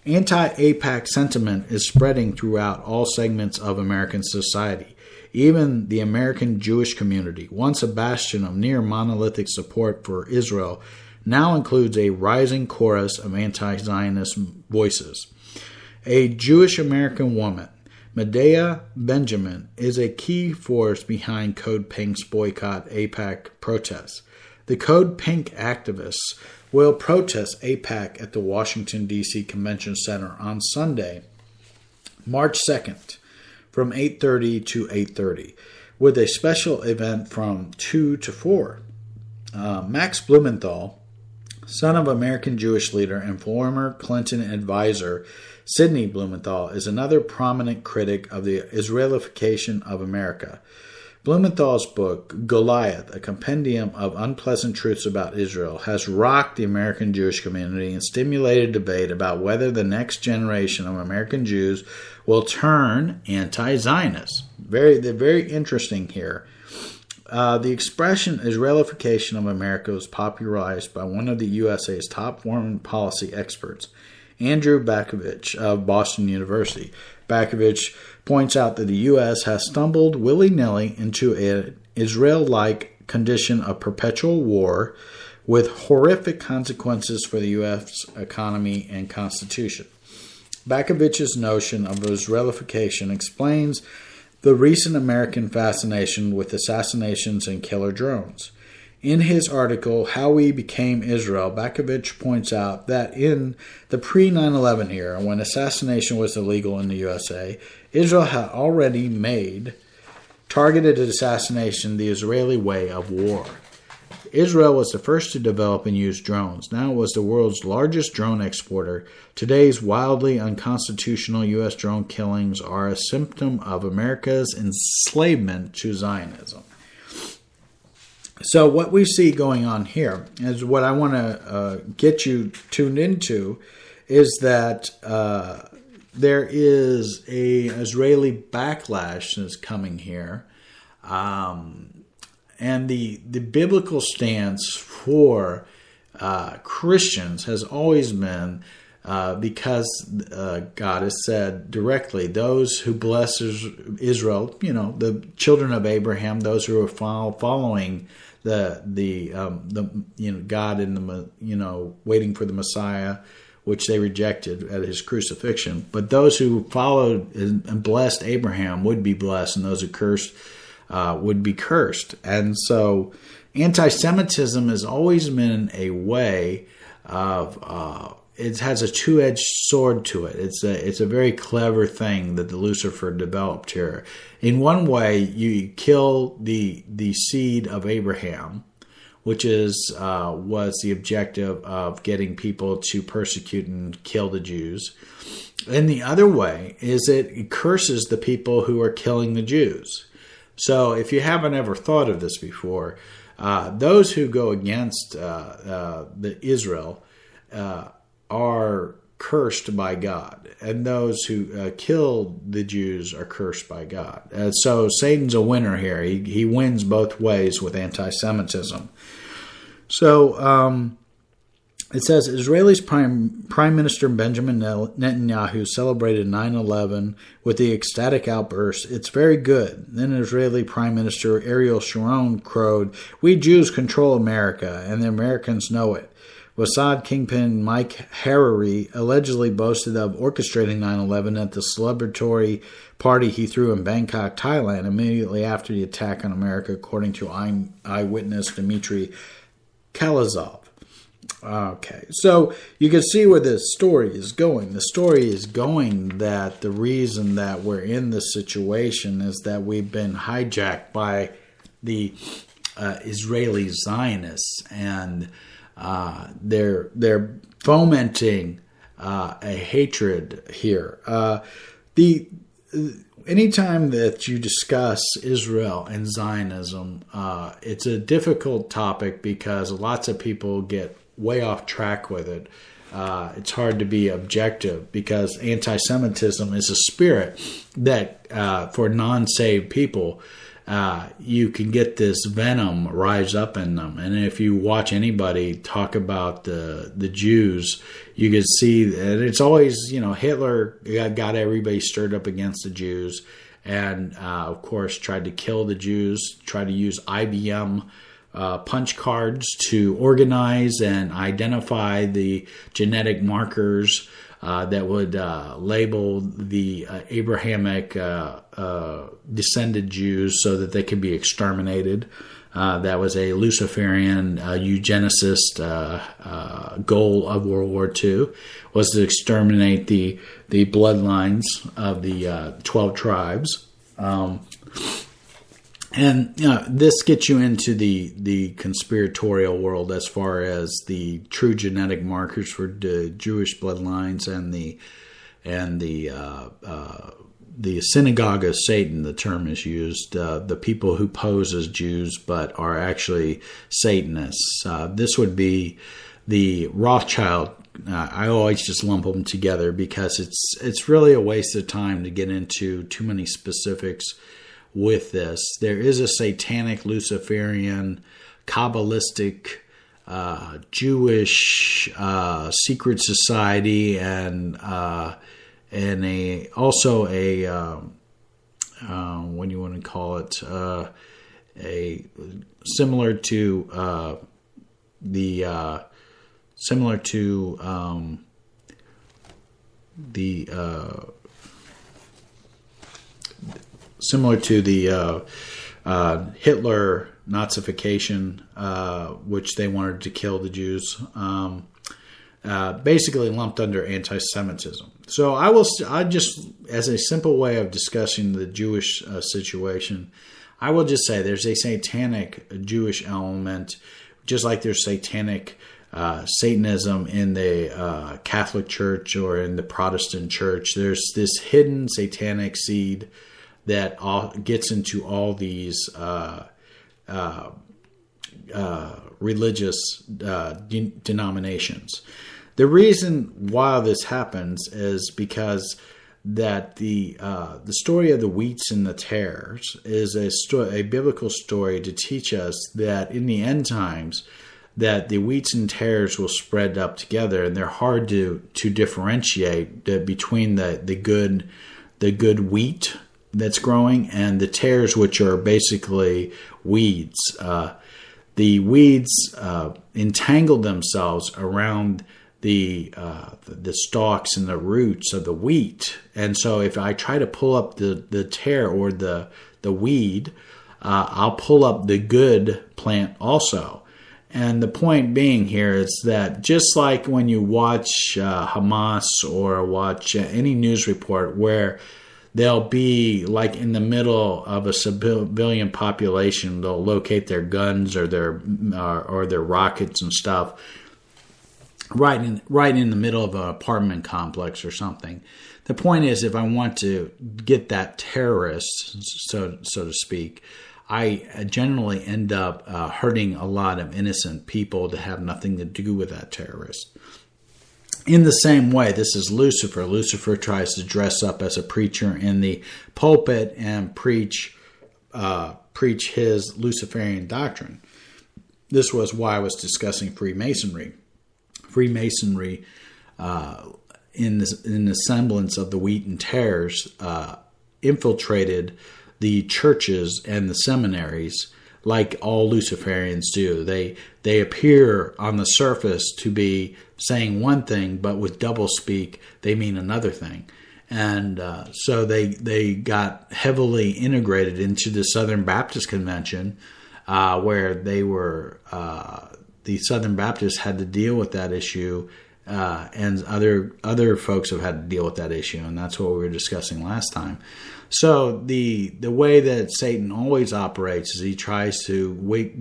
Speaker 6: Anti-AIPAC sentiment is spreading throughout all segments of American society. Even the American Jewish community, once a bastion of near monolithic support for Israel, now includes a rising chorus of anti-Zionist voices. A Jewish American woman, Medea Benjamin, is a key force behind Code Pink's boycott AIPAC protests. The Code Pink activists will protest AIPAC at the Washington, D.C. Convention Center on Sunday, March 2nd, from 8:30 to 8:30, with a special event from 2 to 4. Max Blumenthal, son of American Jewish leader and former Clinton advisor Sidney Blumenthal, is another prominent critic of the Israelification of America. Blumenthal's book, Goliath, a compendium of unpleasant truths about Israel, has rocked the American Jewish community and stimulated debate about whether the next generation of American Jews will turn anti-Zionist. Very interesting here. The expression Israelification of America was popularized by one of the USA's top foreign policy experts, Andrew Bakovich of Boston University. Bakovich points out that the U.S. has stumbled willy-nilly into an Israel-like condition of perpetual war with horrific consequences for the U.S. economy and constitution. Bakovich's notion of Israelification explains the recent American fascination with assassinations and killer drones. In his article, How We Became Israel, Bakovich points out that in the pre-9/11 era, when assassination was illegal in the USA, Israel had already made targeted assassination the Israeli way of war. Israel was the first to develop and use drones. Now it was the world's largest drone exporter. Today's wildly unconstitutional U.S. drone killings are a symptom of America's enslavement to Zionism. So what we see going on here is what I want to get you tuned into is that there is an Israeli backlash that's coming here. And the biblical stance for Christians has always been because God has said directly, those who bless Israel, the children of Abraham, those who are following the God in the waiting for the Messiah, which they rejected at his crucifixion. But those who followed and blessed Abraham would be blessed, and those who cursed would be cursed. And so anti-Semitism has always been a way of it has a two-edged sword to it. It's a very clever thing that the Lucifer developed here. In one way, you kill the seed of Abraham, which was the objective of getting people to persecute and kill the Jews. And the other way is it curses the people who are killing the Jews. So if you haven't ever thought of this before, those who go against the Israel are cursed by God, and those who kill the Jews are cursed by God. So Satan's a winner here. He wins both ways with anti-Semitism. So it says, Israel's Prime Minister Benjamin Netanyahu celebrated 9/11 with the ecstatic outburst, "It's very good." Then Israeli Prime Minister Ariel Sharon crowed, "We Jews control America, and the Americans know it." Mossad kingpin Mike Hariri allegedly boasted of orchestrating 9/11 at the celebratory party he threw in Bangkok, Thailand, immediately after the attack on America, according to eyewitness Dmitry Kalazov. Okay, so you can see where this story is going. The story is going that the reason that we're in this situation is that we've been hijacked by the Israeli Zionists, and they're fomenting a hatred here. Anytime that you discuss Israel and Zionism, it's a difficult topic because lots of people get way off track with it. It's hard to be objective because anti-Semitism is a spirit that for non-saved people, you can get this venom rise up in them. And if you watch anybody talk about the Jews, you can see that it's always, Hitler got everybody stirred up against the Jews, and of course tried to kill the Jews, tried to use IBM punch cards to organize and identify the genetic markers that would label the Abrahamic descended Jews so that they could be exterminated. That was a Luciferian eugenicist goal of World War II, was to exterminate the bloodlines of the 12 tribes. And this gets you into the conspiratorial world as far as the true genetic markers for the Jewish bloodlines and the synagogue of Satan. The term is used. The people who pose as Jews but are actually Satanists. This would be the Rothschild. I always just lump them together because it's really a waste of time to get into too many specifics with this. There is a satanic, Luciferian, Kabbalistic, Jewish secret society, and also a what do you want to call it? Similar to the Hitler Nazification, which they wanted to kill the Jews, basically lumped under anti-Semitism. So I just, as a simple way of discussing the Jewish situation, I will just say there's a satanic Jewish element, just like there's satanic Satanism in the Catholic Church or in the Protestant Church. There's this hidden satanic seed that gets into all these religious denominations. The reason why this happens is because that the story of the wheats and the tares is a biblical story to teach us that in the end times that the wheats and tares will spread up together, and they're hard to differentiate between the good wheat that's growing and the tares, which are basically weeds. The weeds entangle themselves around the stalks and the roots of the wheat, and so if I try to pull up the tare or the weed, I'll pull up the good plant also. And the point being here is that just like when you watch Hamas or watch any news report where they'll be like in the middle of a civilian population, they'll locate their guns or their rockets and stuff right in the middle of an apartment complex or something. The point is, if I want to get that terrorist, so to speak, I generally end up hurting a lot of innocent people that have nothing to do with that terrorist. In the same way, this is Lucifer. Lucifer tries to dress up as a preacher in the pulpit and preach his Luciferian doctrine. This was why I was discussing Freemasonry. Freemasonry, in the semblance of the wheat and tares, infiltrated the churches and the seminaries like all Luciferians do. They appear on the surface to be saying one thing, but with double speak, they mean another thing. And so they got heavily integrated into the Southern Baptist Convention, where they were the Southern Baptists had to deal with that issue, and other folks have had to deal with that issue, and that's what we were discussing last time. So the way that Satan always operates is he tries to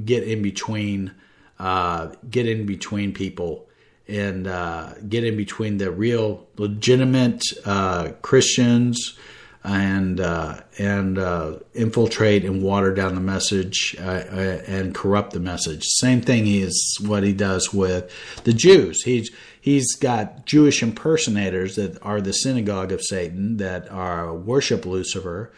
Speaker 6: get in between people and get in between the real legitimate Christians and infiltrate and water down the message and corrupt the message. Same thing is what he does with the Jews. He's got Jewish impersonators that are the synagogue of Satan that worship Lucifer.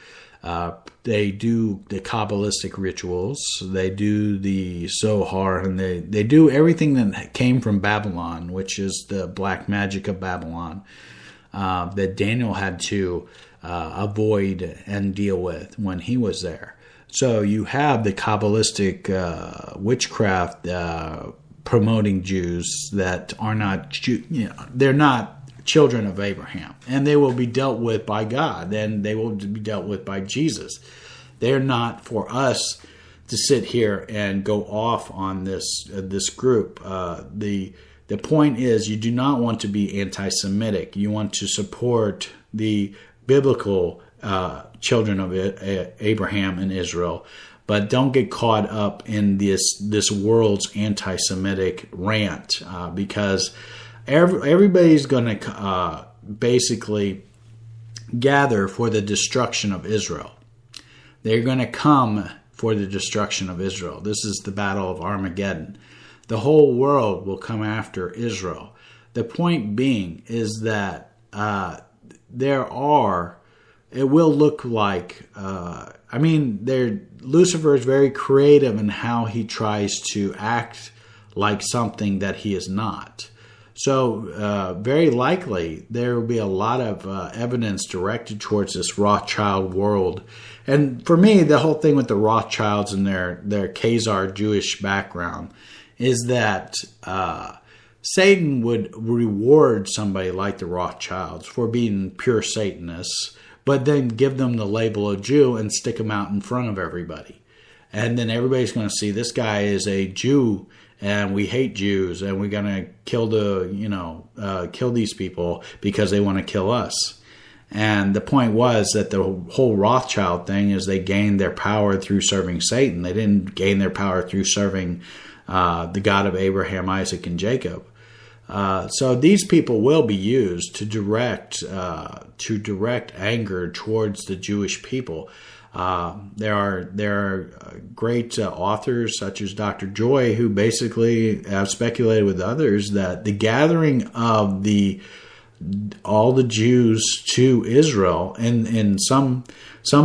Speaker 6: They do the Kabbalistic rituals. They do the Zohar, and they do everything that came from Babylon, which is the black magic of Babylon that Daniel had to avoid and deal with when he was there. So you have the Kabbalistic witchcraft promoting Jews that are not they're not children of Abraham, and they will be dealt with by God, and they will be dealt with by Jesus. They're not for us to sit here and go off on this group. The point is, you do not want to be anti-Semitic. You want to support the biblical children of Abraham and Israel, But don't get caught up in this world's anti-Semitic rant, because everybody's going to basically gather for the destruction of Israel. They're going to come for the destruction of Israel. This is the battle of Armageddon. The whole world will come after Israel. The point being is that it will look like, Lucifer is very creative in how he tries to act like something that he is not. So very likely there will be a lot of evidence directed towards this Rothschild world. And for me, the whole thing with the Rothschilds and their Khazar Jewish background is that Satan would reward somebody like the Rothschilds for being pure Satanists, but then give them the label of Jew and stick them out in front of everybody. And then everybody's going to see this guy is a Jew, and we hate Jews, and we're going to kill kill these people because they want to kill us. And the point was that the whole Rothschild thing is they gained their power through serving Satan. They didn't gain their power through serving the God of Abraham, Isaac, and Jacob. So these people will be used to direct anger towards the Jewish people. There are great authors such as Dr. Joy who basically have speculated with others that the gathering of all the Jews to Israel, and some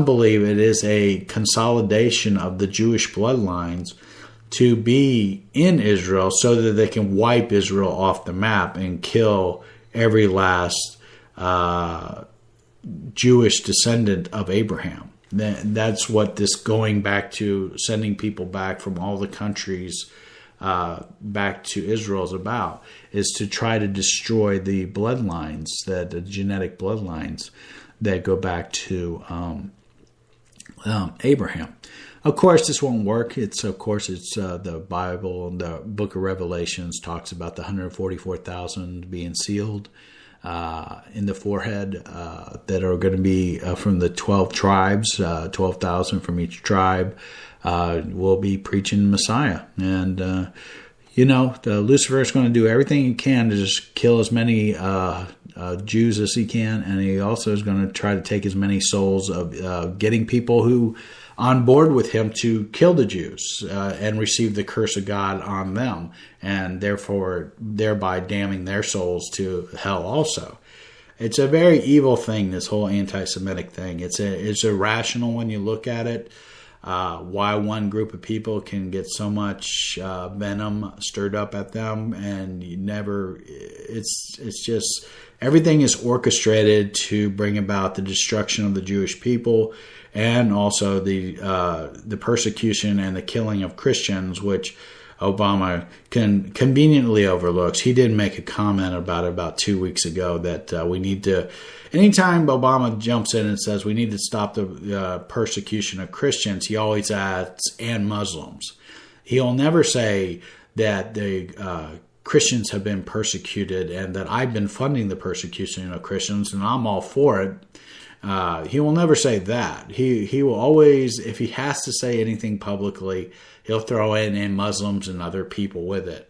Speaker 6: believe it is a consolidation of the Jewish bloodlines to be in Israel so that they can wipe Israel off the map and kill every last Jewish descendant of Abraham. That's what this going back to sending people back from all the countries back to Israel is about, is to try to destroy the bloodlines, the genetic bloodlines that go back to Abraham. Of course, this won't work. It's the Bible, the Book of Revelations talks about the 144,000 being sealed in the forehead that are going to be from the 12 tribes, 12,000 from each tribe will be preaching Messiah. And, Lucifer is going to do everything he can to just kill as many Jews as he can. And he also is going to try to take as many souls of getting people who on board with him to kill the Jews and receive the curse of God on them, and therefore thereby damning their souls to hell also. It's a very evil thing, this whole anti-Semitic thing. It's irrational when you look at it. Why one group of people can get so much venom stirred up at them, and it's just everything is orchestrated to bring about the destruction of the Jewish people, and also the persecution and the killing of Christians, which Obama conveniently overlooks. He did make a comment about it about 2 weeks ago that we need to, anytime Obama jumps in and says we need to stop the persecution of Christians, he always adds, and Muslims. He'll never say that the Christians have been persecuted and that I've been funding the persecution of Christians and I'm all for it. He will never say that. He will always, if he has to say anything publicly, he'll throw in Muslims and other people with it,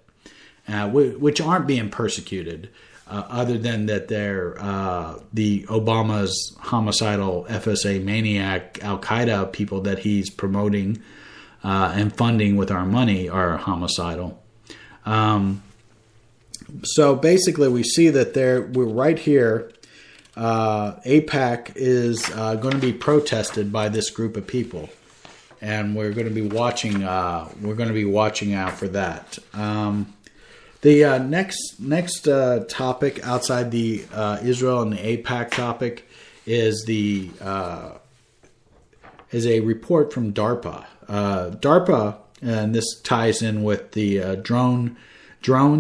Speaker 6: which aren't being persecuted, other than that they're the Obama's homicidal FSA maniac Al-Qaeda people that he's promoting and funding with our money are homicidal. So basically, we see that we're right here. AIPAC is going to be protested by this group of people, and we're going to be watching. We're going to be watching out for that. The next topic outside the Israel and the AIPAC topic is is a report from DARPA. DARPA, and this ties in with the drones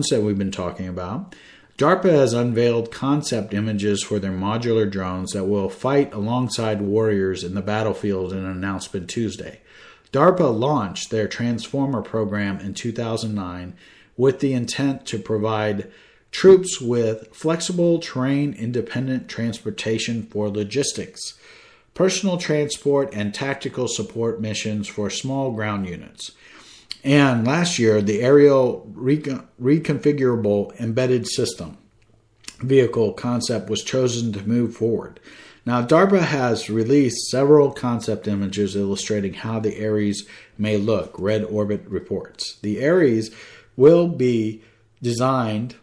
Speaker 6: that we've been talking about. DARPA has unveiled concept images for their modular drones that will fight alongside warriors in the battlefield in an announcement Tuesday. DARPA launched their Transformer program in 2009 with the intent to provide troops with flexible terrain-independent transportation for logistics. personal transport and tactical support missions for small ground units. And last year, the aerial reconfigurable embedded system vehicle concept was chosen to move forward. Now, DARPA has released several concept images illustrating how the Ares may look, Red Orbit reports. The Ares will be designed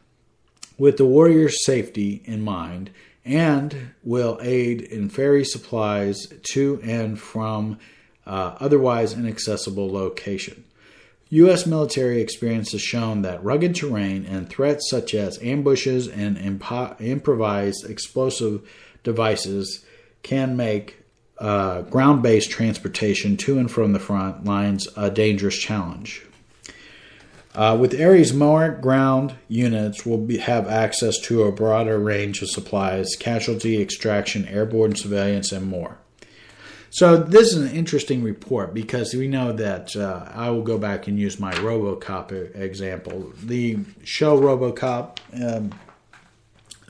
Speaker 6: with the warrior's safety in mind and will aid in ferry supplies to and from otherwise inaccessible location. U.S. military experience has shown that rugged terrain and threats such as ambushes and improvised explosive devices can make ground-based transportation to and from the front lines a dangerous challenge. With Ares, more ground units will have access to a broader range of supplies, casualty extraction, airborne surveillance, and more. So this is an interesting report because we know that I will go back and use my RoboCop example. The show RoboCop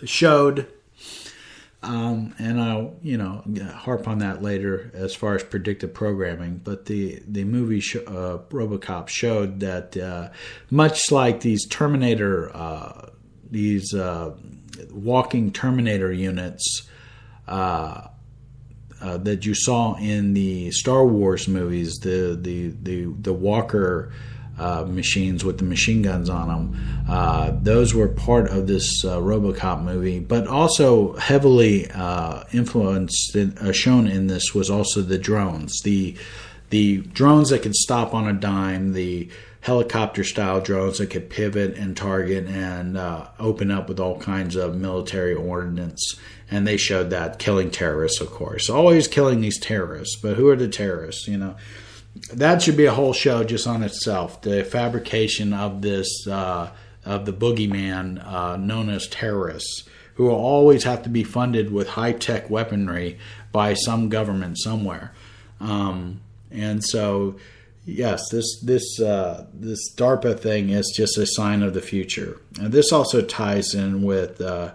Speaker 6: showed, and I'll harp on that later as far as predictive programming. But the movie RoboCop showed that much like these Terminator, walking Terminator units. That you saw in the Star Wars movies, the Walker machines with the machine guns on them, those were part of this RoboCop movie. But also heavily influenced, shown in this was also the drones, the drones that could stop on a dime, the helicopter-style drones that could pivot and target and open up with all kinds of military ordnance. And they showed that killing terrorists, of course. Always killing these terrorists. But who are the terrorists? That should be a whole show just on itself. The fabrication of this, of the boogeyman known as terrorists, who will always have to be funded with high-tech weaponry by some government somewhere. And so, yes, this DARPA thing is just a sign of the future. And this also ties in with the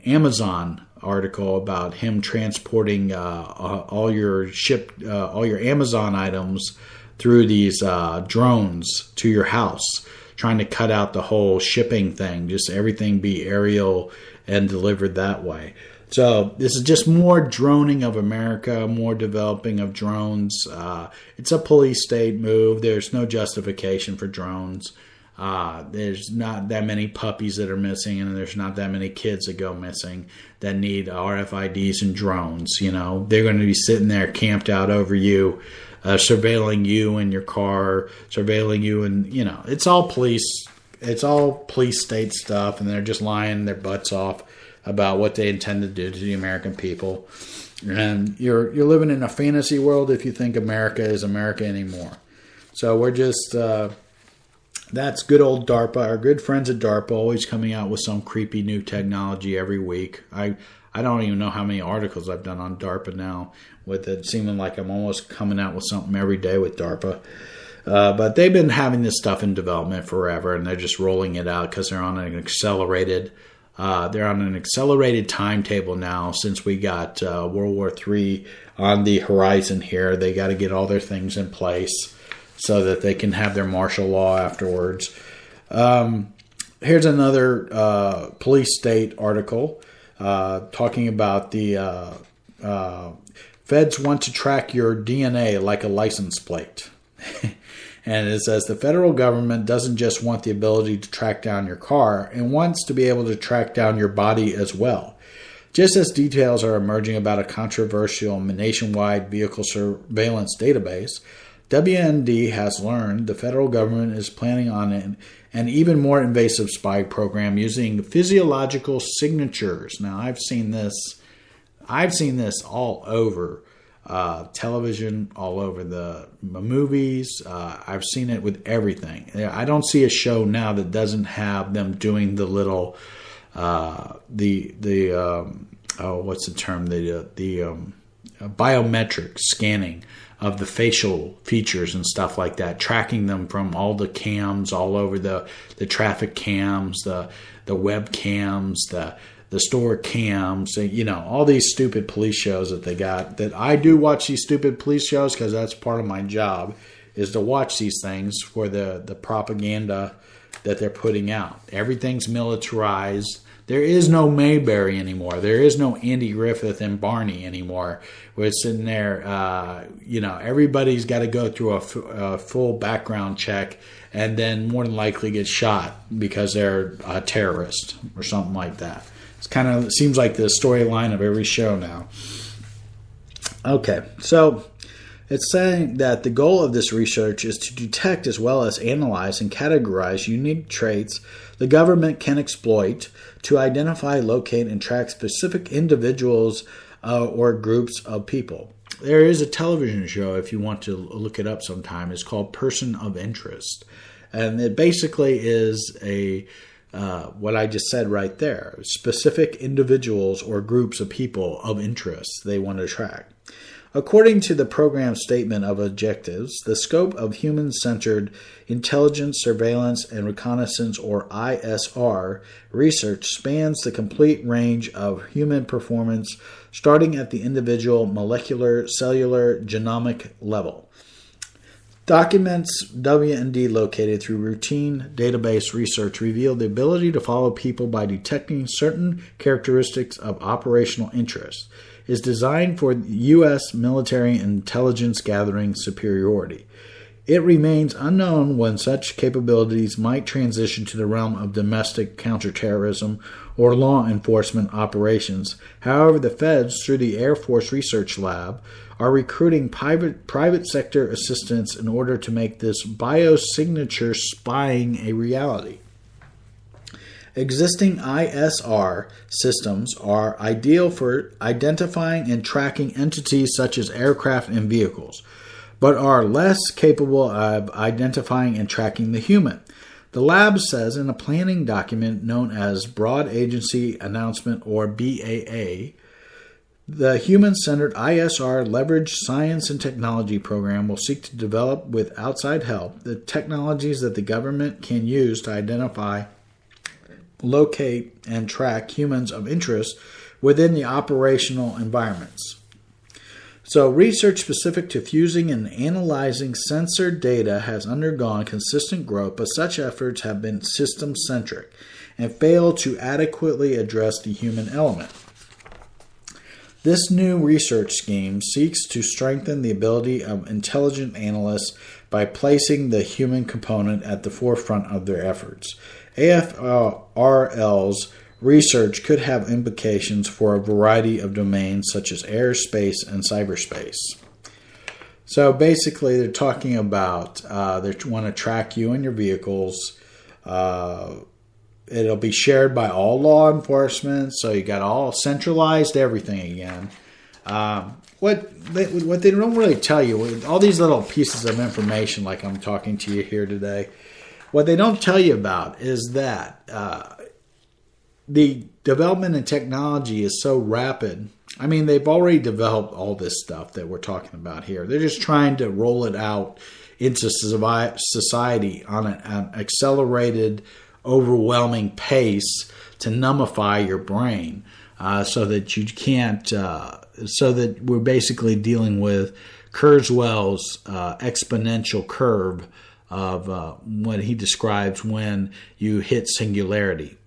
Speaker 6: Amazon article about him transporting all your Amazon items through these drones to your house, trying to cut out the whole shipping thing, just everything be aerial and delivered that way. So this is just more droning of America, more developing of drones. It's a police state move. There's no justification for drones. There's not that many puppies that are missing, and there's not that many kids that go missing that need RFIDs and drones. They're going to be sitting there camped out over you, surveilling you in your car, surveilling you, and it's all police state stuff, and they're just lying their butts off about what they intend to do to the American people. And you're living in a fantasy world if you think America is America anymore. So we're just that's good old DARPA. Our good friends at DARPA always coming out with some creepy new technology every week. I don't even know how many articles I've done on DARPA now, with it seeming like I'm almost coming out with something every day with DARPA. But they've been having this stuff in development forever, and they're just rolling it out because they're on an accelerated timetable now. Since we got World War III on the horizon here, they got to get all their things in place so that they can have their martial law afterwards. Here's another police state article talking about the feds want to track your DNA like a license plate. And it says the federal government doesn't just want the ability to track down your car, it wants to be able to track down your body as well. Just as details are emerging about a controversial nationwide vehicle surveillance database, WND has learned the federal government is planning on an even more invasive spy program using physiological signatures. Now, I've seen this all over television, all over the movies. I've seen it with everything. I don't see a show now that doesn't have them doing the little what's the term? The biometric scanning of the facial features and stuff like that, tracking them from all the cams all over the traffic cams, the web cams, the store cams, all these stupid police shows that they got. That I do watch these stupid police shows because that's part of my job, is to watch these things for the propaganda that they're putting out. Everything's militarized. There is no Mayberry anymore. There is no Andy Griffith and Barney anymore. We're sitting there, everybody's got to go through a full background check and then more than likely get shot because they're a terrorist or something like that. It seems like the storyline of every show now. Okay, so it's saying that the goal of this research is to detect as well as analyze and categorize unique traits the government can exploit to identify, locate, and track specific individuals or groups of people. There is a television show, if you want to look it up sometime. It's called Person of Interest. And it basically is what I just said right there. Specific individuals or groups of people of interest they want to track. According to the program's statement of objectives, the scope of human-centered intelligence, surveillance, and reconnaissance, or ISR, research spans the complete range of human performance, starting at the individual, molecular, cellular, genomic level. Documents W&D located through routine database research reveal the ability to follow people by detecting certain characteristics of operational interest. Is designed for U.S. military intelligence gathering superiority. It remains unknown when such capabilities might transition to the realm of domestic counterterrorism or law enforcement operations. However, the feds, through the Air Force Research Lab, are recruiting private sector assistance in order to make this biosignature spying a reality. Existing ISR systems are ideal for identifying and tracking entities such as aircraft and vehicles, but are less capable of identifying and tracking the human. The lab says in a planning document known as Broad Agency Announcement, or BAA, the human-centered ISR leverage science and technology program will seek to develop, with outside help, the technologies that the government can use to identify, locate, and track humans of interest within the operational environments. So, research specific to fusing and analyzing censored data has undergone consistent growth, but such efforts have been system-centric and fail to adequately address the human element. This new research scheme seeks to strengthen the ability of intelligent analysts by placing the human component at the forefront of their efforts. AFRL's research could have implications for a variety of domains such as airspace and cyberspace. So basically they're talking about they want to track you and your vehicles. It'll be shared by all law enforcement, so you got all centralized everything again. What they don't really tell you, all these little pieces of information like I'm talking to you here today, what they don't tell you about is that the development in technology is so rapid. I mean, they've already developed all this stuff that we're talking about here. They're just trying to roll it out into society on an accelerated, overwhelming pace to numbify your brain so that you can't, so that we're basically dealing with Kurzweil's exponential curve of what he describes when you hit singularity.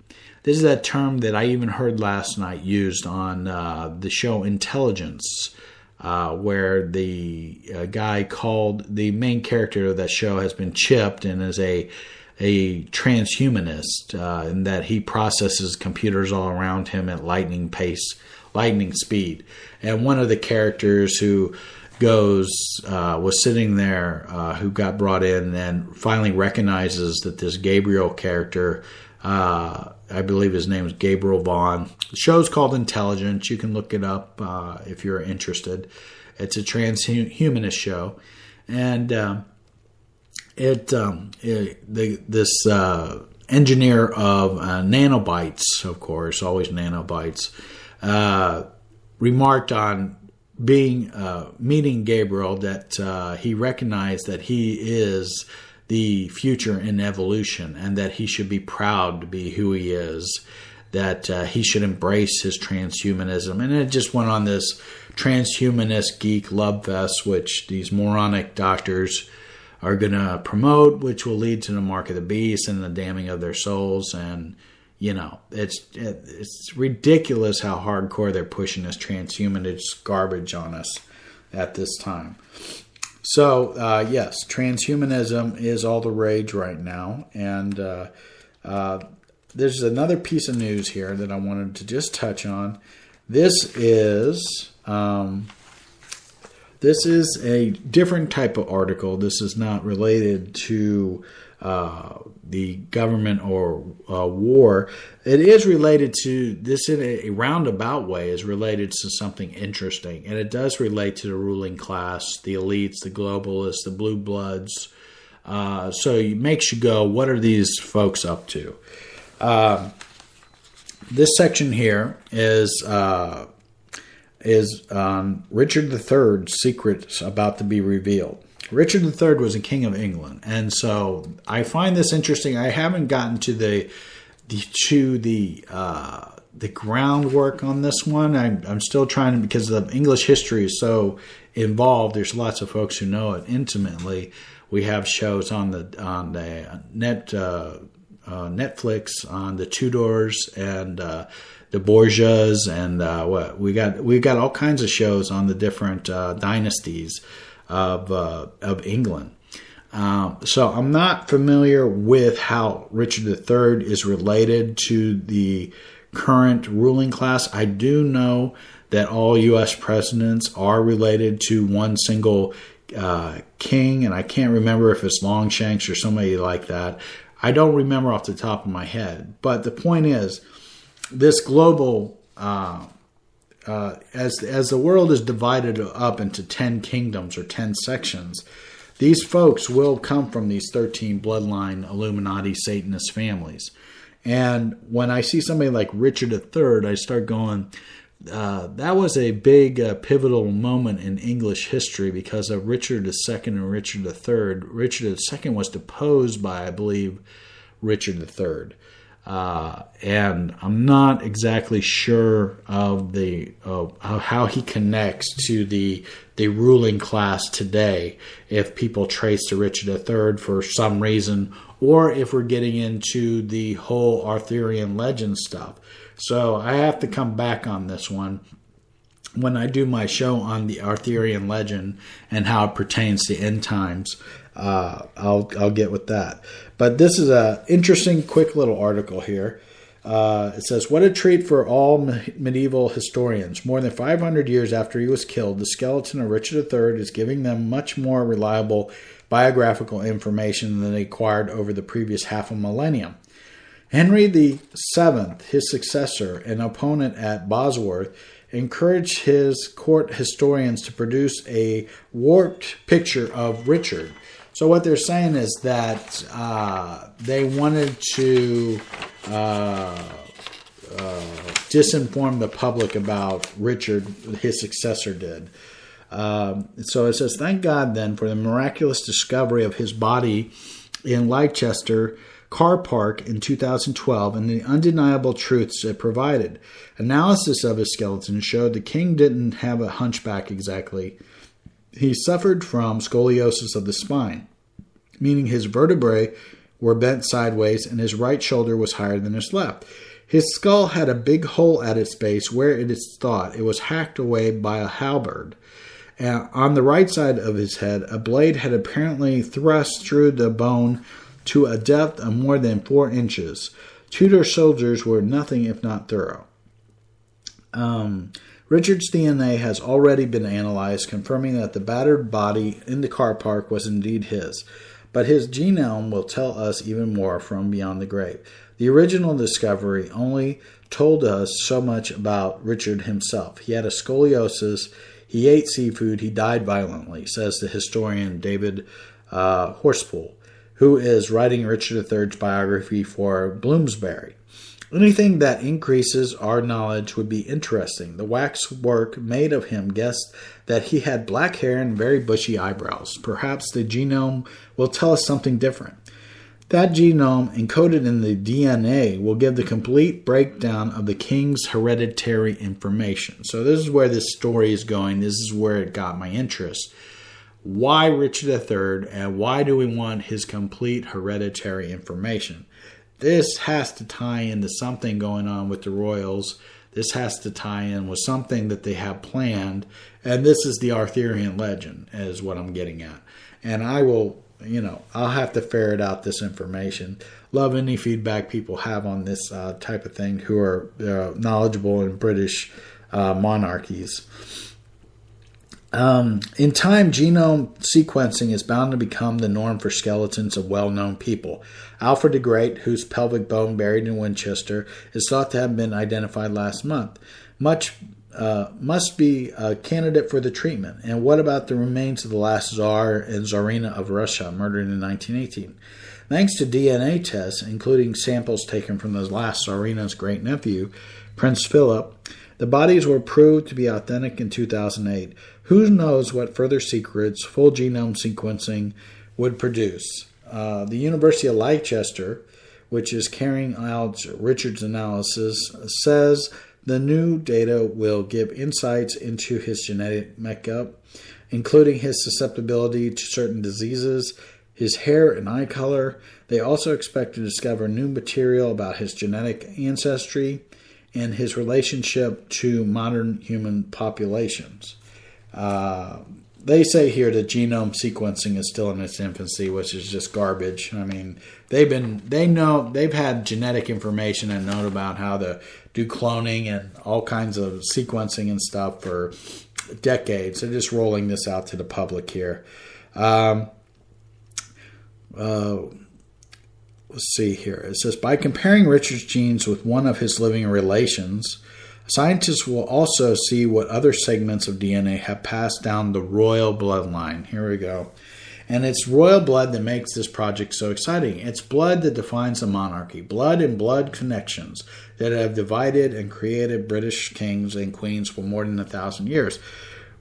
Speaker 6: This is a term that I even heard last night used on the show Intelligence, where the guy called the main character of that show has been chipped and is a transhumanist, in that he processes computers all around him at lightning speed. And one of the characters who was sitting there, who got brought in and finally recognizes that this Gabriel character, I believe his name is Gabriel Vaughn. The show's called Intelligence. You can look it up if you're interested. It's a transhumanist show, and this engineer of nanobytes, of course, always nanobytes, remarked on meeting Gabriel that he recognized that he is the future in evolution and that he should be proud to be who he is. that he should embrace his transhumanism. And it just went on this transhumanist geek love fest, which these moronic doctors are going to promote, which will lead to the mark of the beast and the damning of their souls. And, you know, it's ridiculous how hardcore they're pushing this transhumanist garbage on us at this time. So, yes, transhumanism is all the rage right now. And there's another piece of news here that I wanted to just touch on. This is a different type of article. This is not related to the government or war. It is related to this in a roundabout way. Is related to something interesting, and it does relate to the ruling class, the elites, the globalists, the blue bloods. So it makes you go, what are these folks up to? This section here is Richard III's secrets about to be revealed. Richard III was a king of England, and so I find this interesting. I haven't gotten to the groundwork on this one. I'm still trying to, because the English history is so involved. There's lots of folks who know it intimately. We have shows on the Netflix on the Tudors and the Borgias, and we got all kinds of shows on the different dynasties of England. So I'm not familiar with how Richard III is related to the current ruling class. I do know that all U.S. presidents are related to one single king, and I can't remember if it's Longshanks or somebody like that. I don't remember off the top of my head. But the point is, this global, as the world is divided up into 10 kingdoms or 10 sections, these folks will come from these 13 bloodline Illuminati Satanist families. And when I see somebody like Richard III, I start going, that was a big pivotal moment in English history because of Richard II and Richard III. Richard II was deposed by, I believe, Richard III. And I'm not exactly sure of how he connects to the ruling class today, if people trace to Richard III for some reason, or if we're getting into the whole Arthurian legend stuff. So I have to come back on this one when I do my show on the Arthurian legend and how it pertains to end times. I'll get with that. But this is an interesting, quick little article here. It says, what a treat for all medieval historians. More than 500 years after he was killed, the skeleton of Richard III is giving them much more reliable biographical information than they acquired over the previous half a millennium. Henry VII, his successor and opponent at Bosworth, encouraged his court historians to produce a warped picture of Richard. So what they're saying is that they wanted to disinform the public about Richard, his successor did. So it says, thank God then for the miraculous discovery of his body in Leicester car park in 2012 and the undeniable truths it provided. Analysis of his skeleton showed the king didn't have a hunchback exactly. He suffered from scoliosis of the spine, meaning his vertebrae were bent sideways and his right shoulder was higher than his left. His skull had a big hole at its base where it is thought it was hacked away by a halberd. On the right side of his head, a blade had apparently thrust through the bone to a depth of more than 4 inches. Tudor soldiers were nothing if not thorough. Richard's DNA has already been analyzed, confirming that the battered body in the car park was indeed his. But his genome will tell us even more from beyond the grave. The original discovery only told us so much about Richard himself. He had a scoliosis, he ate seafood, he died violently, says the historian David Horspool, who is writing Richard III's biography for Bloomsbury. Anything that increases our knowledge would be interesting. The waxwork made of him guessed that he had black hair and very bushy eyebrows. Perhaps the genome will tell us something different. That genome, encoded in the DNA, will give the complete breakdown of the king's hereditary information. So this is where this story is going. This is where it got my interest. Why Richard III, and why do we want his complete hereditary information? This has to tie into something going on with the royals. This has to tie in with something that they have planned. And this is the Arthurian legend, is what I'm getting at. And I will, I'll have to ferret out this information. Love any feedback people have on this type of thing who are knowledgeable in British monarchies. In time, genome sequencing is bound to become the norm for skeletons of well-known people. Alfred the Great, whose pelvic bone buried in Winchester is thought to have been identified last month, must be a candidate for the treatment. And what about the remains of the last Tsar and Tsarina of Russia, murdered in 1918? Thanks to DNA tests, including samples taken from the last Tsarina's great-nephew, Prince Philip, the bodies were proved to be authentic in 2008. Who knows what further secrets full genome sequencing would produce? The University of Leicester, which is carrying out Richard's analysis, says the new data will give insights into his genetic makeup, including his susceptibility to certain diseases, his hair and eye color. They also expect to discover new material about his genetic ancestry and his relationship to modern human populations. They say here that genome sequencing is still in its infancy, which is just garbage. I mean, they've had genetic information and known about how to do cloning and all kinds of sequencing and stuff for decades. They're just rolling this out to the public here. Let's see here. It says, by comparing Richard's genes with one of his living relations, scientists will also see what other segments of DNA have passed down the royal bloodline. Here we go. And it's royal blood that makes this project so exciting. It's blood that defines the monarchy. Blood and blood connections that have divided and created British kings and queens for more than 1,000 years.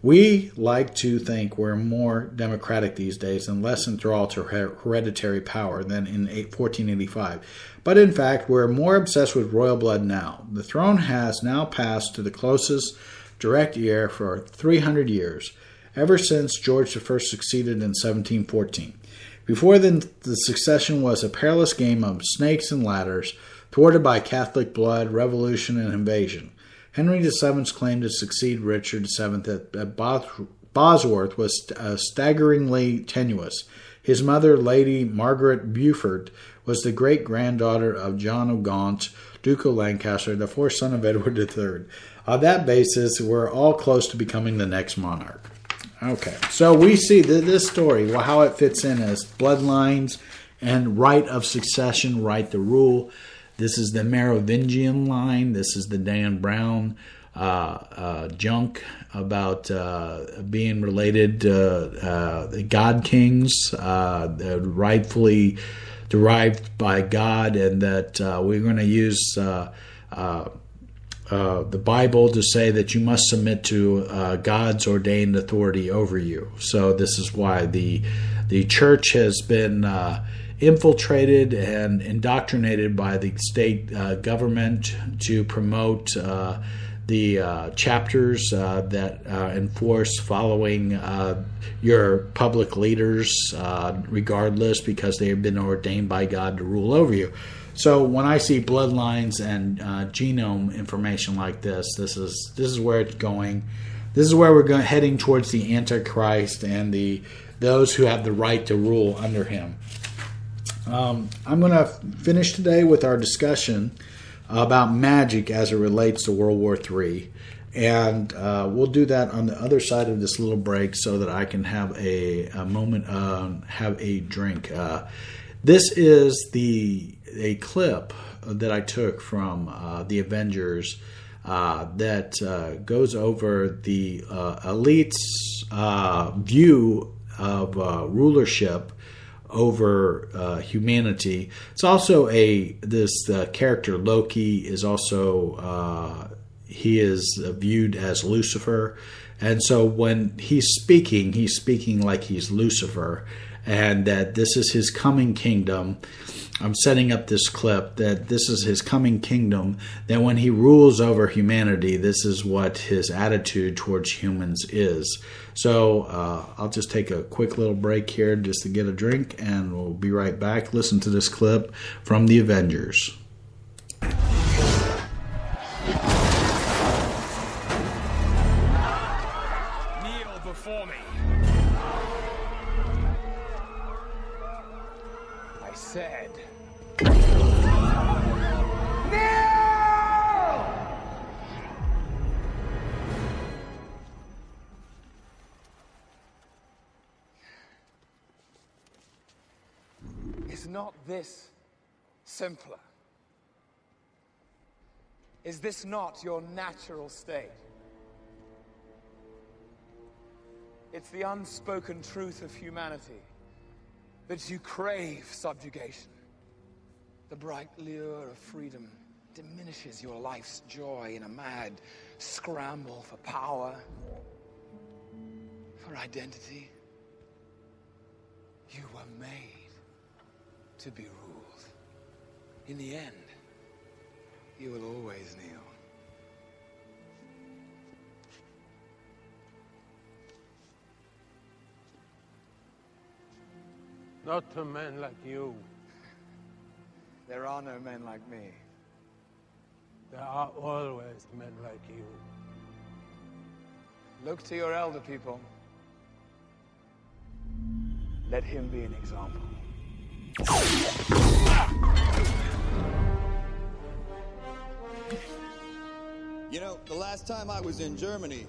Speaker 6: We like to think we're more democratic these days and less enthralled to hereditary power than in 1485. But in fact, we're more obsessed with royal blood now. The throne has now passed to the closest direct heir for 300 years, ever since George I succeeded in 1714. Before then, the succession was a perilous game of snakes and ladders, thwarted by Catholic blood, revolution, and invasion. Henry VII's claim to succeed Richard VII at Bosworth was staggeringly tenuous. His mother, Lady Margaret Beaufort, was the great-granddaughter of John of Gaunt, Duke of Lancaster, the fourth son of Edward III. On that basis, we're all close to becoming the next monarch. Okay, so we see this story, how it fits in as bloodlines and right of succession, right to rule. This is the Merovingian line. This is the Dan Brown junk about being related to the God kings, rightfully derived by God, and that we're going to use the Bible to say that you must submit to God's ordained authority over you. So this is why the church has been infiltrated and indoctrinated by the state government to promote the chapters that enforce following your public leaders regardless, because they have been ordained by God to rule over you. So when I see bloodlines and genome information like this is where it's going. This is where we're heading towards the Antichrist and those who have the right to rule under him. I'm going to finish today with our discussion about magic as it relates to World War III. And we'll do that on the other side of this little break so that I can have a moment, have a drink. This is a clip that I took from the Avengers that goes over the elite's view of rulership over humanity. It's also this character Loki is also he is viewed as Lucifer, and so when he's speaking like he's Lucifer, and that this is his coming kingdom. I'm setting up this clip that this is his coming kingdom, that when he rules over humanity, this is what his attitude towards humans is. So I'll just take a quick little break here just to get a drink, and we'll be right back. Listen to this clip from the Avengers.
Speaker 13: Kneel before me. I said... Is not this simpler? Is this not your natural state? It's the unspoken truth of humanity that you crave subjugation. The bright lure of freedom diminishes your life's joy in a mad scramble for power, for identity. You were made to be ruled. In the end, you will always kneel.
Speaker 8: Not to men like you.
Speaker 13: There are no men like me.
Speaker 8: There are always men like you.
Speaker 13: Look to your elder people. Let him be an example.
Speaker 14: You know, the last time I was in Germany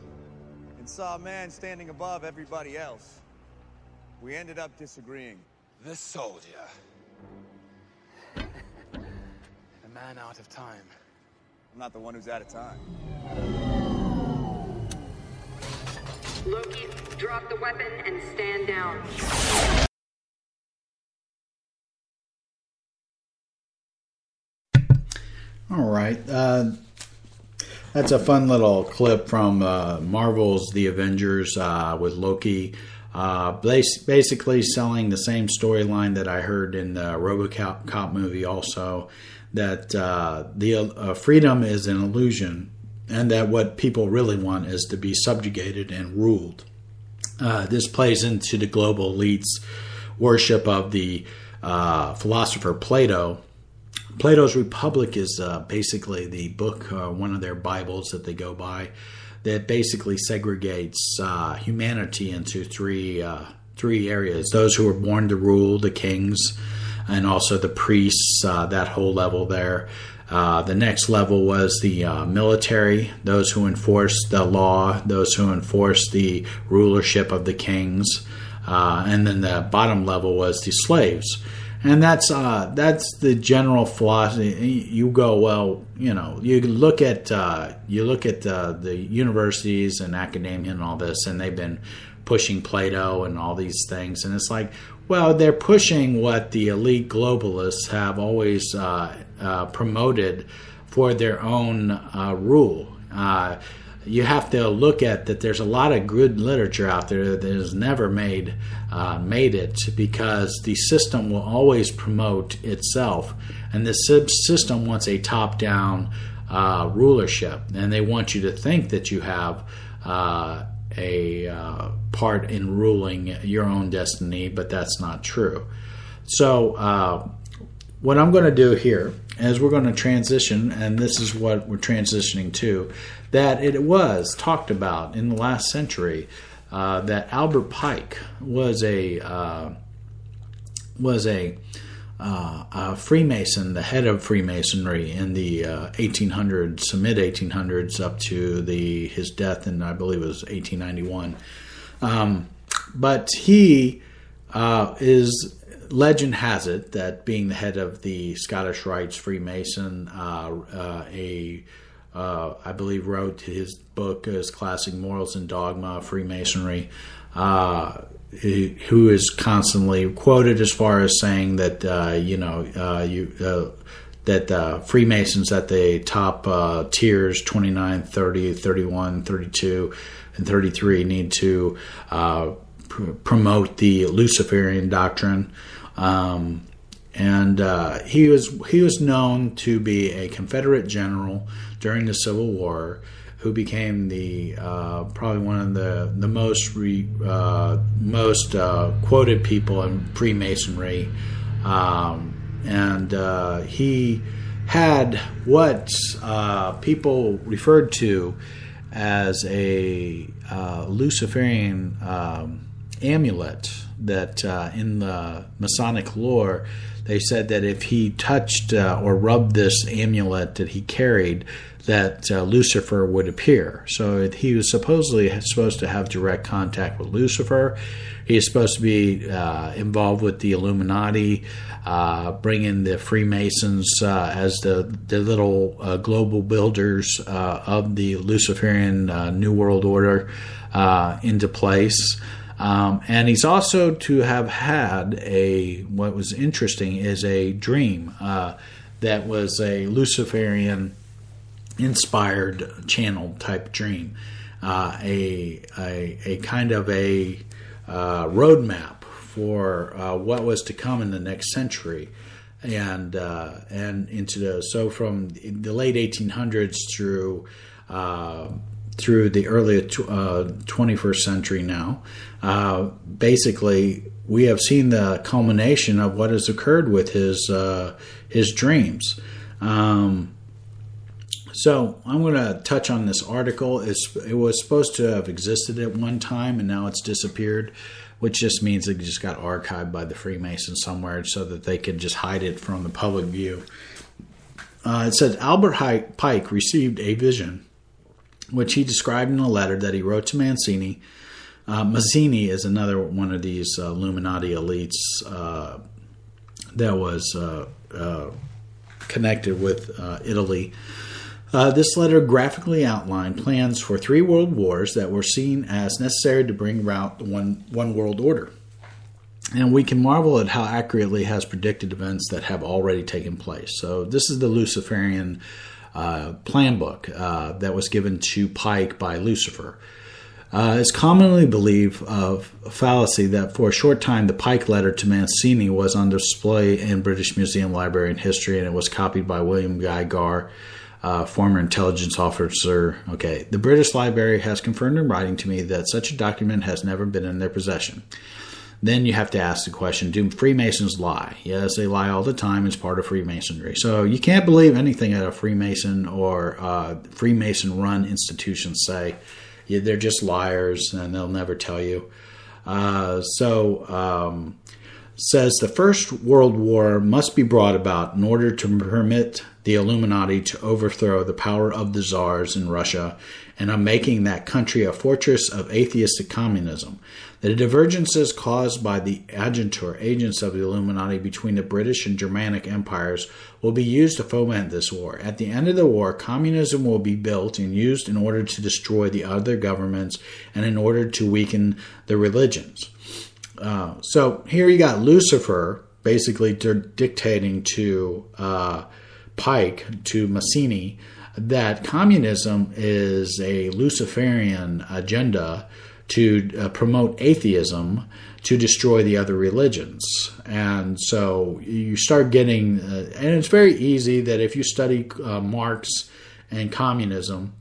Speaker 14: and saw a man standing above everybody else, we ended up disagreeing.
Speaker 13: The soldier. The man out of time.
Speaker 14: I'm not the one who's out of time.
Speaker 15: Loki, drop the weapon and stand down.
Speaker 6: All right. That's a fun little clip from Marvel's The Avengers with Loki. Basically selling the same storyline that I heard in the RoboCop movie also, that the freedom is an illusion, and that what people really want is to be subjugated and ruled. This plays into the global elites' worship of the philosopher Plato. Plato's Republic is basically the book, one of their Bibles that they go by, that basically segregates humanity into three areas. Those who were born to rule, the kings, and also the priests, that whole level there. The next level was the military, those who enforced the law, those who enforced the rulership of the kings. And then the bottom level was the slaves. And that's the general philosophy. You go, well, you know, you look at the universities and academia and all this, and they've been pushing Plato and all these things, and it's like, well, they're pushing what the elite globalists have always promoted for their own rule. You have to look at that. There's a lot of good literature out there that has never made it, because the system will always promote itself, and the system wants a top-down rulership, and they want you to think that you have a part in ruling your own destiny, but that's not true. So what I'm going to do here is we're going to transition, and this is what we're transitioning to, that it was talked about in the last century that Albert Pike was a Freemason, the head of Freemasonry in the 1800s, mid 1800s, up to his death in, I believe it was 1891. But he is, legend has it that being the head of the Scottish Rites Freemason, I believe wrote his book, his classic Morals and Dogma of Freemasonry, who is constantly quoted as far as saying that that Freemasons at the top tiers 29, 30, 31, 32, and 33 need to promote the Luciferian doctrine. He was known to be a Confederate general during the Civil War, who became the probably one of the most quoted people in Freemasonry, he had what people referred to as a Luciferian amulet that in the Masonic lore, they said that if he touched or rubbed this amulet that he carried, that Lucifer would appear. So he was supposed to have direct contact with Lucifer. He is supposed to be involved with the Illuminati, bringing the Freemasons as the little global builders of the Luciferian New World Order into place. And he's also to have had what was interesting is a dream that was a Luciferian inspired channel type dream, a kind of a roadmap for what was to come in the next century, and from the late 1800s through the early 21st century now. Basically, we have seen the culmination of what has occurred with his dreams. So I'm going to touch on this article. It was supposed to have existed at one time, and now it's disappeared, which just means it just got archived by the Freemasons somewhere so that they could just hide it from the public view. It says Albert Pike received a vision, which he described in a letter that he wrote to Mazzini. Mazzini is another one of these Illuminati elites that was connected with Italy. This letter graphically outlined plans for 3 world wars that were seen as necessary to bring about the one world order. And we can marvel at how accurately it has predicted events that have already taken place. So this is the Luciferian plan book that was given to Pike by Lucifer. It's commonly believed of fallacy that for a short time the Pike letter to Mazzini was on display in British Museum Library and History, and it was copied by William Guy Garr, former intelligence officer. Okay, the British Library has confirmed in writing to me that such a document has never been in their possession. Then you have to ask the question, do Freemasons lie? Yes, they lie all the time. It's part of Freemasonry. So you can't believe anything that a Freemason or Freemason-run institutions say. They're just liars, and they'll never tell you. Says the First World War must be brought about in order to permit the Illuminati to overthrow the power of the czars in Russia and on making that country a fortress of atheistic communism. The divergences caused by the agents of the Illuminati between the British and Germanic empires will be used to foment this war. At the end of the war, communism will be built and used in order to destroy the other governments and in order to weaken the religions. So here you got Lucifer basically dictating to Pike, to Mazzini, that communism is a Luciferian agenda to promote atheism, to destroy the other religions. And so you start getting, and it's very easy that if you study Marx and communism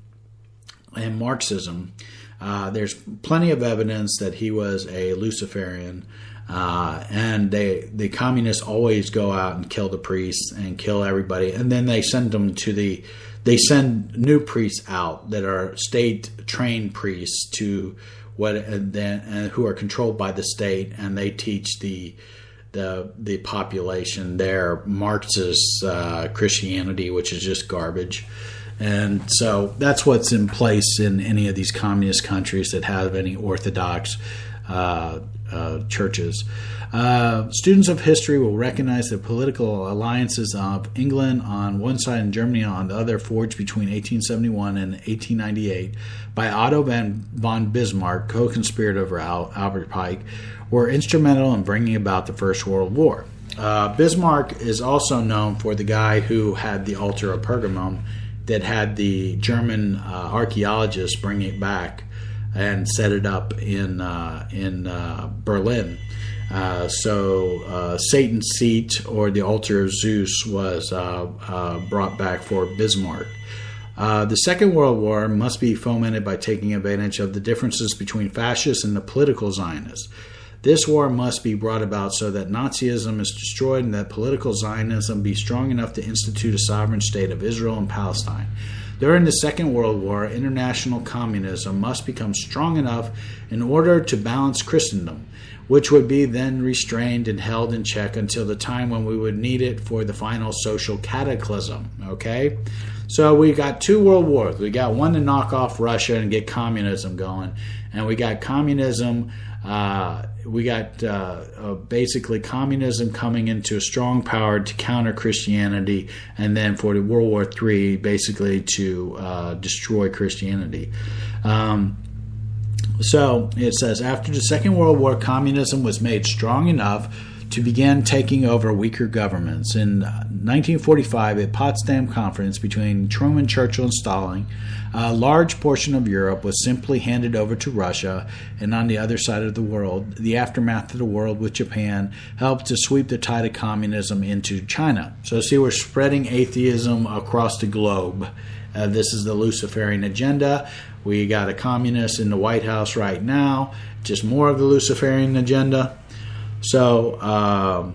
Speaker 6: and Marxism, there's plenty of evidence that he was a Luciferian, and the communists always go out and kill the priests and kill everybody, and then they send them they send new priests out that are state-trained priests to who are controlled by the state, and they teach the population their Marxist Christianity, which is just garbage. And so that's what's in place in any of these communist countries that have any orthodox churches. Students of history will recognize the political alliances of England on one side and Germany on the other, forged between 1871 and 1898 by Otto von Bismarck, co-conspirator of Albert Pike, were instrumental in bringing about the First World War. Bismarck is also known for the guy who had the altar of Pergamum that had the German archaeologists bring it back and set it up in Berlin. So Satan's seat, or the altar of Zeus, was brought back for Bismarck. The Second World War must be fomented by taking advantage of the differences between fascists and the political Zionists. This war must be brought about so that Nazism is destroyed and that political Zionism be strong enough to institute a sovereign state of Israel and Palestine. During the Second World War, international communism must become strong enough in order to balance Christendom, which would be then restrained and held in check until the time when we would need it for the final social cataclysm. Okay? So we got two world wars. We got one to knock off Russia and get communism going, and we got communism. Basically communism coming into a strong power to counter Christianity, and then for the World War III, basically to destroy Christianity. So it says, after the Second World War, communism was made strong enough to begin taking over weaker governments. In 1945, at Potsdam Conference between Truman, Churchill, and Stalin, a large portion of Europe was simply handed over to Russia, and on the other side of the world, the aftermath of the war with Japan helped to sweep the tide of communism into China. So see, we're spreading atheism across the globe. This is the Luciferian agenda. We got a communist in the White House right now, just more of the Luciferian agenda. So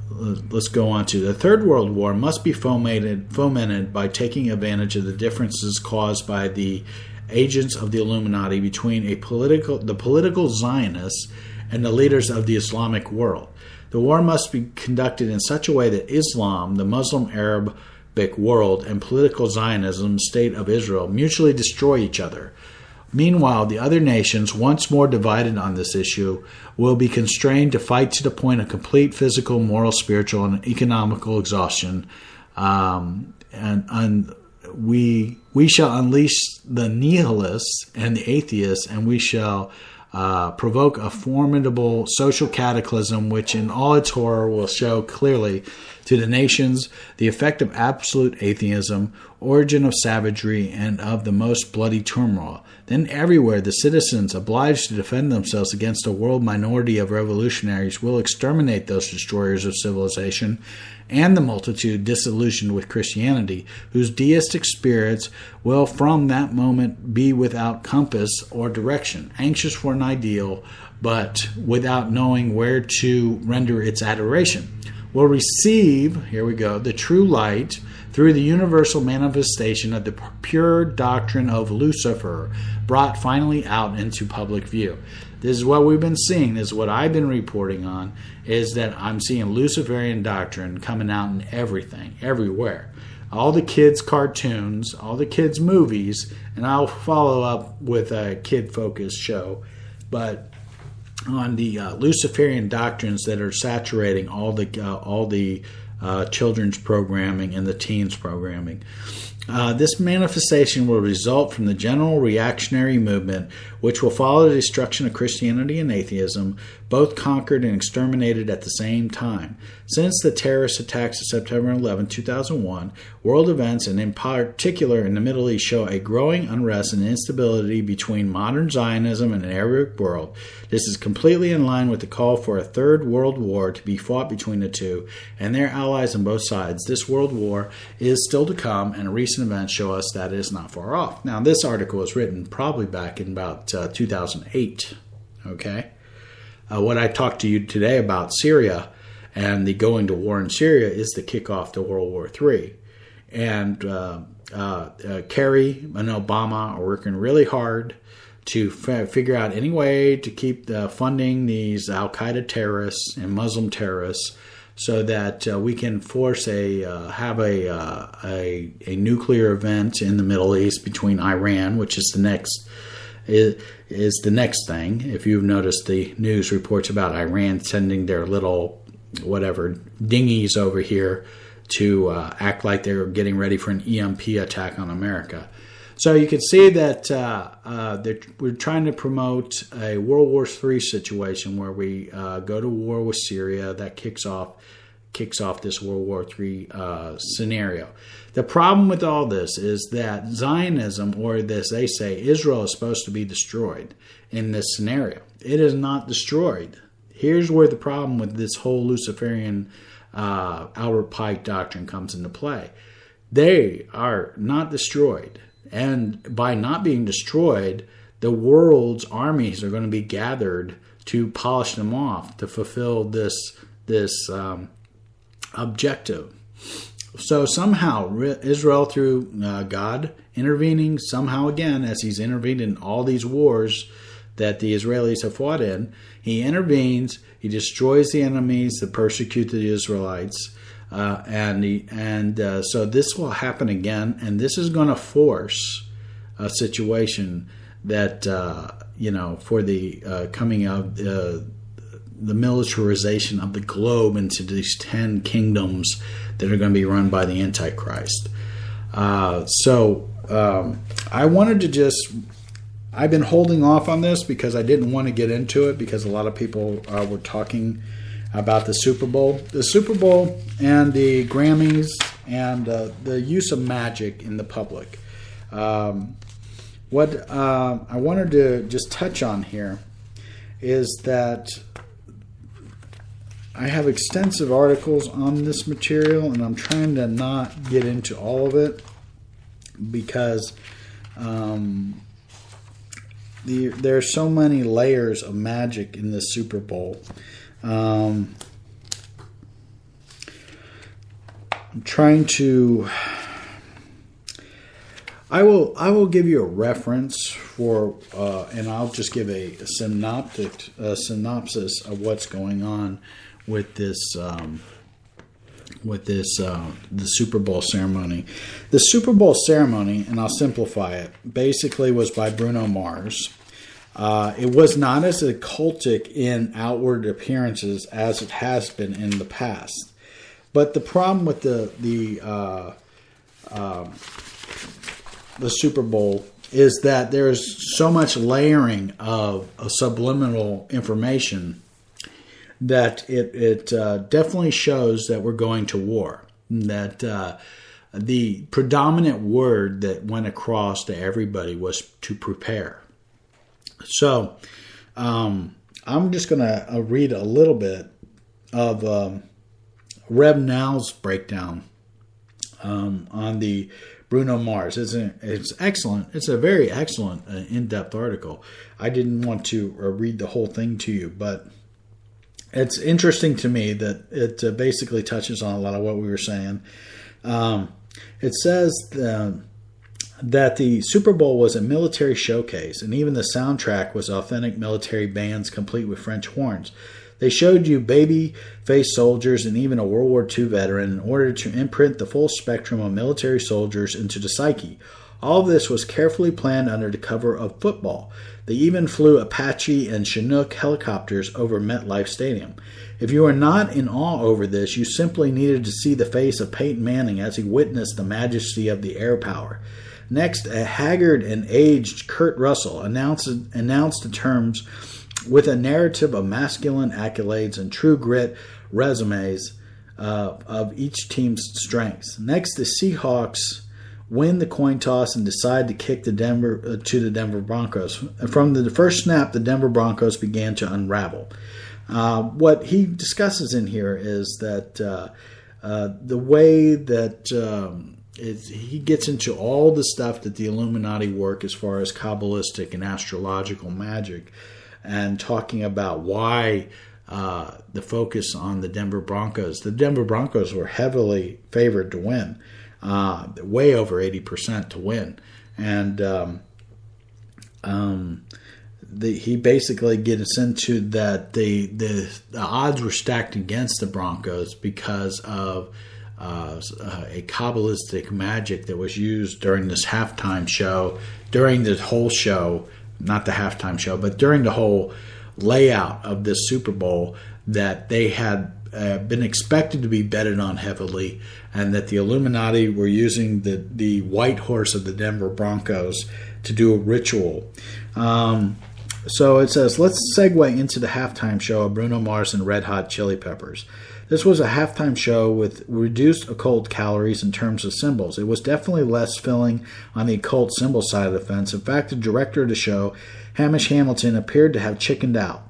Speaker 6: let's go on to the Third World War must be fomented by taking advantage of the differences caused by the agents of the Illuminati between the political Zionists and the leaders of the Islamic world. The war must be conducted in such a way that Islam, the Muslim Arabic world, and political Zionism, state of Israel, mutually destroy each other. Meanwhile, the other nations, once more divided on this issue, will be constrained to fight to the point of complete physical, moral, spiritual, and economical exhaustion. And we shall unleash the nihilists and the atheists, and we shall provoke a formidable social cataclysm which in all its horror will show clearly to the nations the effect of absolute atheism, origin of savagery, and of the most bloody turmoil. Then everywhere the citizens, obliged to defend themselves against a world minority of revolutionaries, will exterminate those destroyers of civilization and the multitude disillusioned with Christianity, whose deistic spirits will from that moment be without compass or direction, anxious for an ideal, but without knowing where to render its adoration, will receive, here we go, the true light through the universal manifestation of the pure doctrine of Lucifer, brought finally out into public view. This is what we've been seeing. This is what I've been reporting on, is that I'm seeing Luciferian doctrine coming out in everything, everywhere. All the kids' cartoons, all the kids' movies, and I'll follow up with a kid-focused show, but on the Luciferian doctrines that are saturating all the children's programming and the teens programming. This manifestation will result from the general reactionary movement, which will follow the destruction of Christianity and atheism, both conquered and exterminated at the same time. Since the terrorist attacks of September 11, 2001, world events, and in particular in the Middle East, show a growing unrest and instability between modern Zionism and the Arabic world. This is completely in line with the call for a third world war to be fought between the two and their allies on both sides. This world war is still to come, and recent events show us that it is not far off. Now, this article was written probably back in about 2008, okay? What I talked to you today about Syria and the going to war in Syria is the kickoff to World War III. And Kerry and Obama are working really hard to figure out any way to keep funding these Al-Qaeda terrorists and Muslim terrorists so that we can force have a nuclear event in the Middle East between Iran, which is the next thing. If you've noticed the news reports about Iran sending their little dinghies over here to act like they're getting ready for an EMP attack on America. So you can see that we're trying to promote a World War III situation where we go to war with Syria. That kicks off kicks off this World War III scenario. The problem with all this is that Zionism, or this, they say Israel is supposed to be destroyed in this scenario. It is not destroyed. Here's where the problem with this whole Luciferian Albert Pike doctrine comes into play. They are not destroyed. And by not being destroyed, the world's armies are going to be gathered to polish them off, to fulfill this objective. So somehow Israel, through God intervening somehow again, as he's intervened in all these wars that the Israelis have fought in, he intervenes, he destroys the enemies that persecute the Israelites, so this will happen again, and this is going to force a situation that, for the coming of the militarization of the globe into these 10 kingdoms that are going to be run by the Antichrist. I wanted to I've been holding off on this because I didn't want to get into it because a lot of people were talking about the Super Bowl. The Super Bowl and the Grammys and the use of magic in the public. What I wanted to just touch on here is that I have extensive articles on this material, and I'm trying to not get into all of it because there are so many layers of magic in the Super Bowl. I'm trying to. I will give you a reference for, and I'll just give a synopsis of what's going on with this. The Super Bowl ceremony. The Super Bowl ceremony, and I'll simplify it, basically was by Bruno Mars. It was not as occultic in outward appearances as it has been in the past. But the problem with the Super Bowl is that there is so much layering of subliminal information that it definitely shows that we're going to war. That the predominant word that went across to everybody was to prepare. So I'm just going to read a little bit of Reb Now's breakdown on the Bruno Mars. It's excellent. It's a very excellent in-depth article. I didn't want to read the whole thing to you, but it's interesting to me that it basically touches on a lot of what we were saying. It says that the Super Bowl was a military showcase, and even the soundtrack was authentic military bands complete with French horns. They showed you baby-faced soldiers and even a World War II veteran in order to imprint the full spectrum of military soldiers into the psyche. All of this was carefully planned under the cover of football. They even flew Apache and Chinook helicopters over MetLife Stadium. If you were not in awe over this, you simply needed to see the face of Peyton Manning as he witnessed the majesty of the air power. Next, a haggard and aged Kurt Russell announced the terms with a narrative of masculine accolades and true grit resumes of each team's strengths. Next, the Seahawks win the coin toss and decide to kick the Denver Broncos. From the first snap, the Denver Broncos began to unravel. What he discusses in here is that the way that he gets into all the stuff that the Illuminati work as far as Kabbalistic and astrological magic, and talking about why the focus on the Denver Broncos. The Denver Broncos were heavily favored to win. Way over 80% to win. And he basically gets into that the odds were stacked against the Broncos because of a Kabbalistic magic that was used during this halftime show, during the whole show, not the halftime show, but during the whole layout of this Super Bowl, that they had been expected to be betted on heavily, and that the Illuminati were using the white horse of the Denver Broncos to do a ritual. So it says, let's segue into the halftime show of Bruno Mars and Red Hot Chili Peppers. This was a halftime show with reduced occult calories in terms of symbols. It was definitely less filling on the occult symbol side of the fence. In fact, the director of the show, Hamish Hamilton, appeared to have chickened out.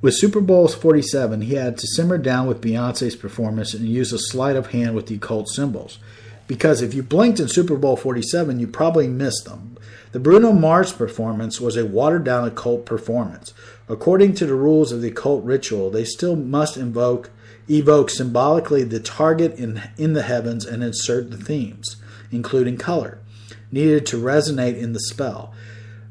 Speaker 6: With Super Bowl 47, he had to simmer down with Beyonce's performance and use a sleight of hand with the occult symbols. Because if you blinked in Super Bowl 47, you probably missed them. The Bruno Mars performance was a watered-down occult performance. According to the rules of the occult ritual, they still must evoke symbolically the target in the heavens and insert the themes, including color, needed to resonate in the spell.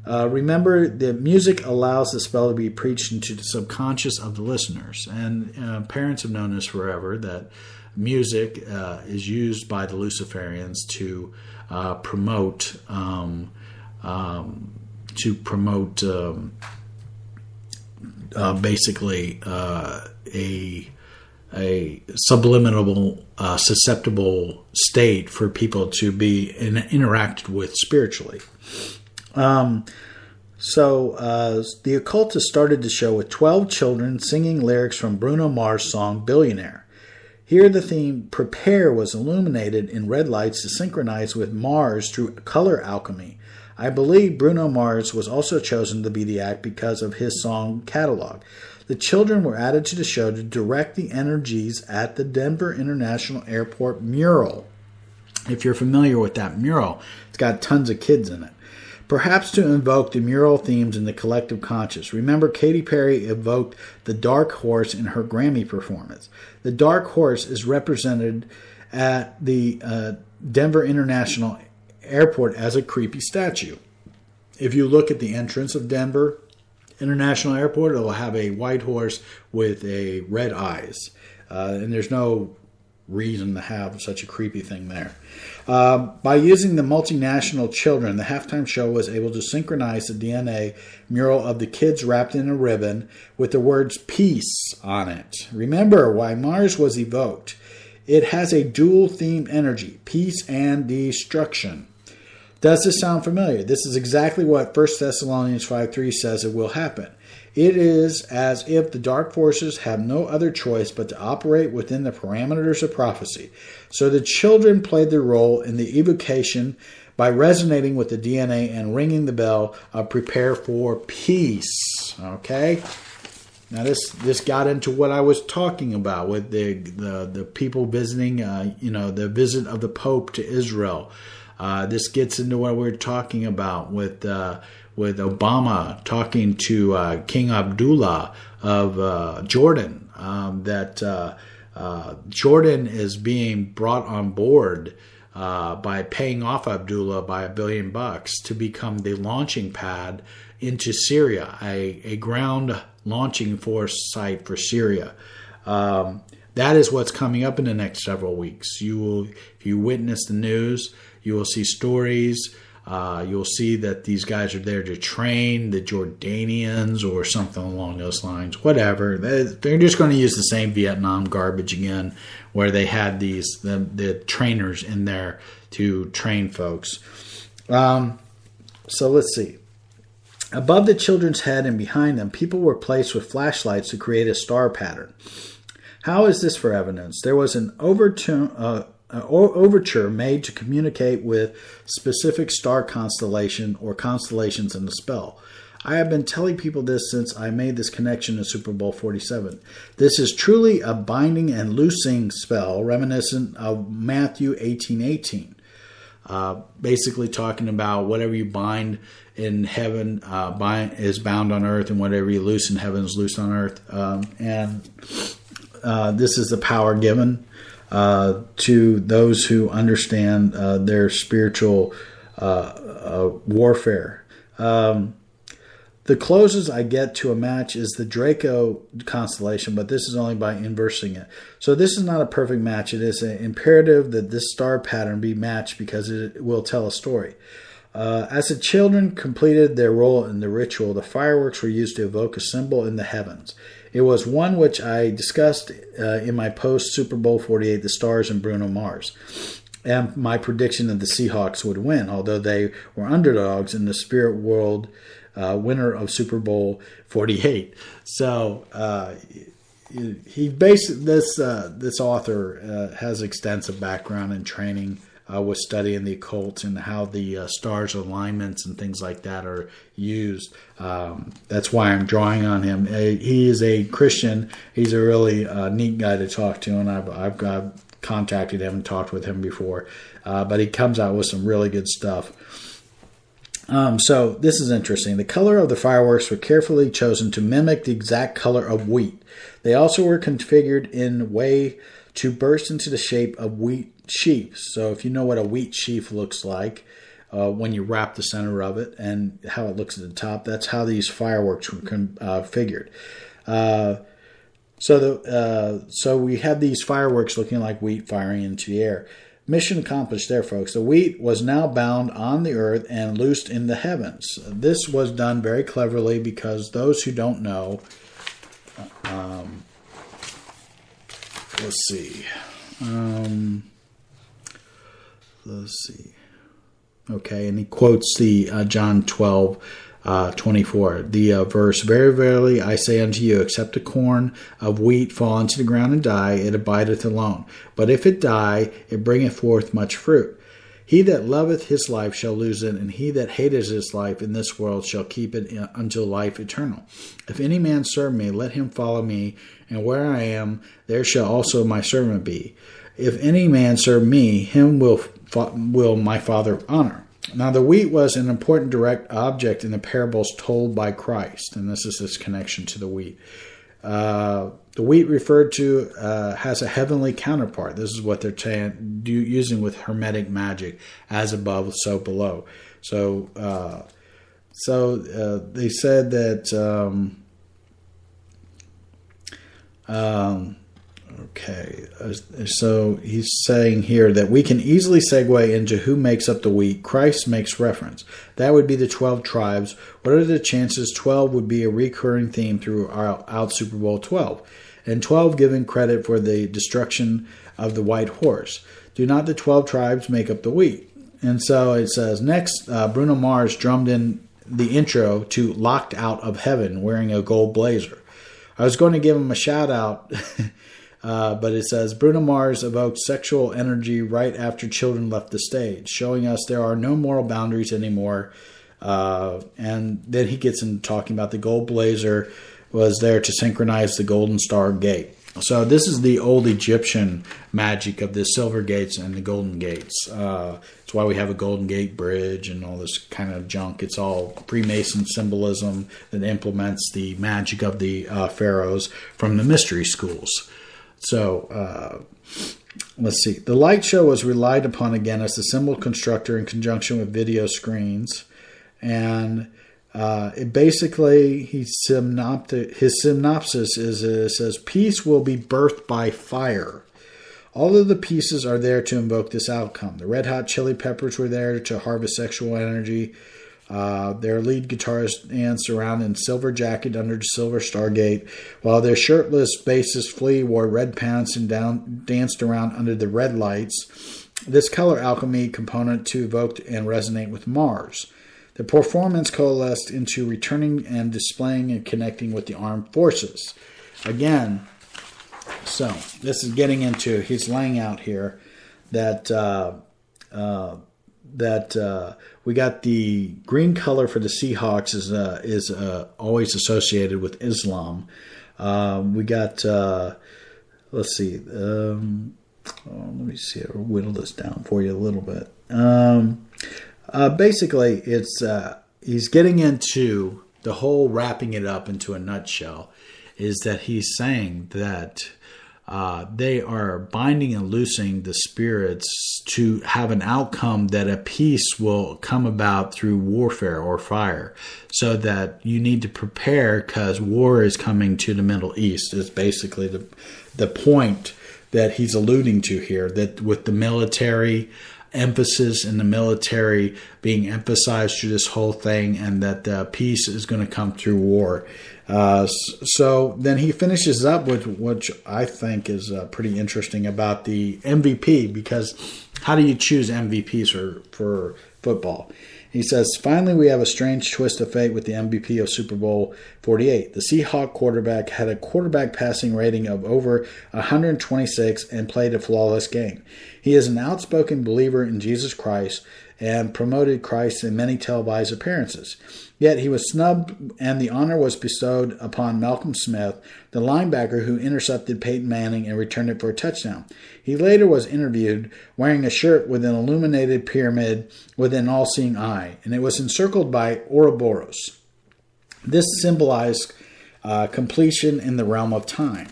Speaker 6: Remember, the music allows the spell to be preached into the subconscious of the listeners. And parents have known this forever, that music is used by the Luciferians to promote basically a subliminal, susceptible state for people to be interacted with spiritually. So the occultist started the show with 12 children singing lyrics from Bruno Mars' song Billionaire. Here the theme Prepare was illuminated in red lights to synchronize with Mars through color alchemy. I believe Bruno Mars was also chosen to be the act because of his song catalog. The children were added to the show to direct the energies at the Denver International Airport mural. If you're familiar with that mural, it's got tons of kids in it. Perhaps to invoke the mural themes in the collective conscious. Remember, Katy Perry evoked the Dark Horse in her Grammy performance. The Dark Horse is represented at the Denver International Airport as a creepy statue. If you look at the entrance of Denver International Airport, it will have a white horse with a red eyes. And there's no reason to have such a creepy thing there. By using the multinational children, the halftime show was able to synchronize the DNA mural of the kids wrapped in a ribbon with the words peace on it. Remember why Mars was evoked. It has a dual theme energy, peace and destruction. Does this sound familiar? This is exactly what 1 Thessalonians 5:3 says it will happen. It is as if the dark forces have no other choice but to operate within the parameters of prophecy. So the children played their role in the evocation by resonating with the DNA and ringing the bell of prepare for peace. Okay? Now this got into what I was talking about with the people visiting, the visit of the Pope to Israel. This gets into what we're talking about with Obama talking to King Abdullah of Jordan, that Jordan is being brought on board by paying off Abdullah by $1 billion to become the launching pad into Syria, a ground launching force site for Syria. That is what's coming up in the next several weeks. If you witness the news, you will see stories. You'll see that these guys are there to train the Jordanians or something along those lines. Whatever. They're just going to use the same Vietnam garbage again, where they had the trainers in there to train folks. So let's see. Above the children's head and behind them, people were placed with flashlights to create a star pattern. How is this for evidence? There was an overture made to communicate with specific star constellation or constellations in the spell. I have been telling people this since I made this connection in Super Bowl 47. This is truly a binding and loosing spell reminiscent of Matthew 18:18. Basically talking about whatever you bind in heaven is bound on earth, and whatever you loose in heaven is loosed on earth. This is the power given to those who understand their spiritual warfare. The closest I get to a match is the Draco constellation, but this is only by inversing it. So this is not a perfect match. It is imperative that this star pattern be matched because it will tell a story. As the children completed their role in the ritual, the fireworks were used to evoke a symbol in the heavens. It was one which I discussed in my post Super Bowl 48, the Stars and Bruno Mars, and my prediction that the Seahawks would win, although they were underdogs in the spirit world winner of Super Bowl 48. So he basically this author has extensive background and training with studying the occult and how the stars alignments and things like that are used. That's why I'm drawing on him. He is a Christian. He's a really neat guy to talk to, and I've contacted him and talked with him before. But he comes out with some really good stuff. So this is interesting. The color of the fireworks were carefully chosen to mimic the exact color of wheat. They also were configured in a way to burst into the shape of wheat sheaves. So if you know what a wheat sheaf looks like, when you wrap the center of it and how it looks at the top, that's how these fireworks were configured. So we had these fireworks looking like wheat firing into the air. Mission accomplished there, folks. The wheat was now bound on the earth and loosed in the heavens. This was done very cleverly because those who don't know, let's see. Okay, and he quotes the John 12:24, the verse, "Very verily I say unto you, except a corn of wheat fall into the ground and die, it abideth alone. But if it die, it bringeth forth much fruit. He that loveth his life shall lose it, and he that hateth his life in this world shall keep it unto life eternal. If any man serve me, let him follow me, and where I am, there shall also my servant be. If any man serve me, him will my Father honor." Now the wheat was an important direct object in the parables told by Christ, and this is his connection to the wheat. The wheat referred to has a heavenly counterpart. This is what they're using with Hermetic magic, as above, so below. So they said that. Okay, so he's saying here that we can easily segue into who makes up the wheat. Christ makes reference. That would be the 12 tribes. What are the chances 12 would be a recurring theme throughout Super Bowl 12? And 12 given credit for the destruction of the white horse. Do not the 12 tribes make up the wheat? And so it says, next, Bruno Mars drummed in the intro to Locked Out of Heaven wearing a gold blazer. I was going to give him a shout out. But it says, Bruno Mars evoked sexual energy right after children left the stage, showing us there are no moral boundaries anymore. And then he gets into talking about the gold blazer was there to synchronize the Golden Star Gate. So this is the old Egyptian magic of the silver gates and the golden gates. It's why we have a Golden Gate Bridge and all this kind of junk. It's all Freemason symbolism that implements the magic of the pharaohs from the mystery schools. So, let's see. The light show was relied upon again as the symbol constructor in conjunction with video screens. And it basically, his synopsis is, it says, peace will be birthed by fire. All of the pieces are there to invoke this outcome. The Red Hot Chili Peppers were there to harvest sexual energy. Their lead guitarist danced around in silver jacket under the silver stargate, while their shirtless bassist Flea wore red pants and danced around under the red lights. This color alchemy component to evoke and resonate with Mars. The performance coalesced into returning and displaying and connecting with the armed forces. Again, so this is getting into, he's laying out here that we got the green color for the Seahawks is always associated with Islam. We got let's see. Let me see. I'll whittle this down for you a little bit. Basically, it's he's getting into the whole wrapping it up into a nutshell. Is that he's saying that they are binding and loosing the spirits to have an outcome that a peace will come about through warfare or fire, so that you need to prepare because war is coming to the Middle East is basically the point that he's alluding to here, that with the military emphasis and the military being emphasized through this whole thing, and that peace is going to come through war. So then he finishes up with which I think is pretty interesting about the MVP, because how do you choose MVPs for football? He says, finally, we have a strange twist of fate with the MVP of Super Bowl 48. The Seahawks quarterback had a quarterback passing rating of over 126 and played a flawless game. He is an outspoken believer in Jesus Christ and promoted Christ in many televised appearances. Yet he was snubbed, and the honor was bestowed upon Malcolm Smith, the linebacker who intercepted Peyton Manning and returned it for a touchdown. He later was interviewed wearing a shirt with an illuminated pyramid with an all-seeing eye, and it was encircled by Ouroboros. This symbolized completion in the realm of time.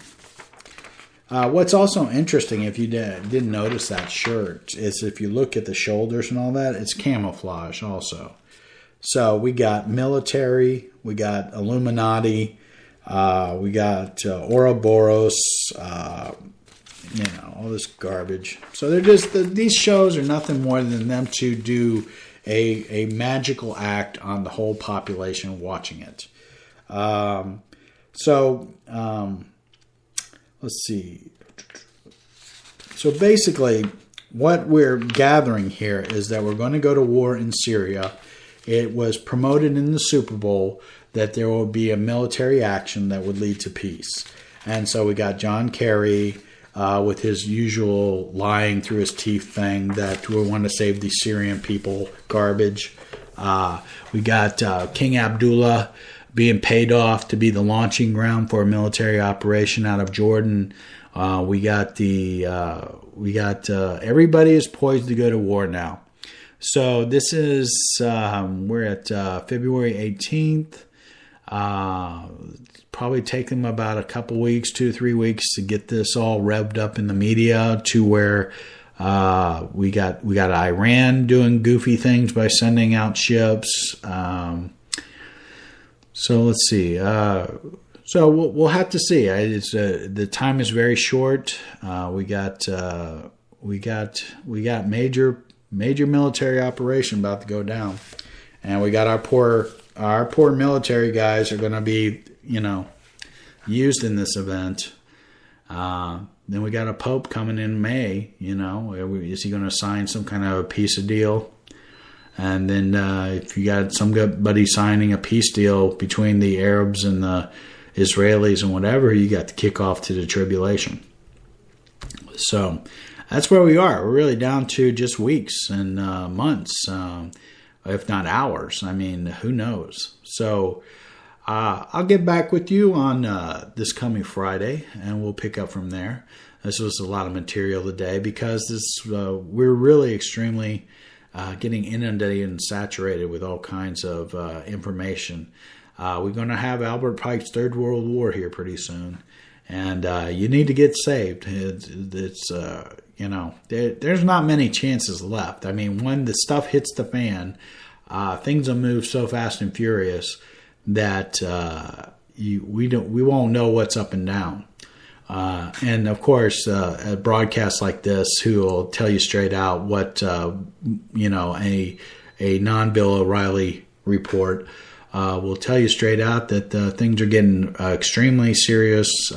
Speaker 6: What's also interesting, if you didn't notice that shirt, is if you look at the shoulders and all that, it's camouflage also. So we got military, we got Illuminati, we got Ouroboros, all this garbage. So they're just these shows are nothing more than them to do a magical act on the whole population watching it. Let's see. So basically, what we're gathering here is that we're going to go to war in Syria. It was promoted in the Super Bowl that there will be a military action that would lead to peace. And so we got John Kerry with his usual lying through his teeth thing that we want to save the Syrian people garbage. We got King Abdullah being paid off to be the launching ground for a military operation out of Jordan. We got everybody is poised to go to war now. So this is, we're at February 18th. Probably take them about a couple weeks, 2 to 3 weeks to get this all revved up in the media to where we got Iran doing goofy things by sending out ships. So let's see. So we'll have to see. The time is very short. We got major military operation about to go down, and we got our poor military guys are going to be used in this event. Then we got a pope coming in May. Is he going to sign some kind of a peace deal? And then if you got somebody signing a peace deal between the Arabs and the Israelis and whatever, you got the kickoff to the tribulation. So that's where we are. We're really down to just weeks and months, if not hours. I mean, who knows? So I'll get back with you on this coming Friday, and we'll pick up from there. This was a lot of material today because we're really extremely getting inundated and saturated with all kinds of information. We're going to have Albert Pike's Third World War here pretty soon, and you need to get saved. There's not many chances left. I mean, when the stuff hits the fan, things will move so fast and furious that we won't know what's up and down. And of course, a broadcast like this, who will tell you straight out what a non-Bill O'Reilly report will tell you straight out that things are getting extremely serious.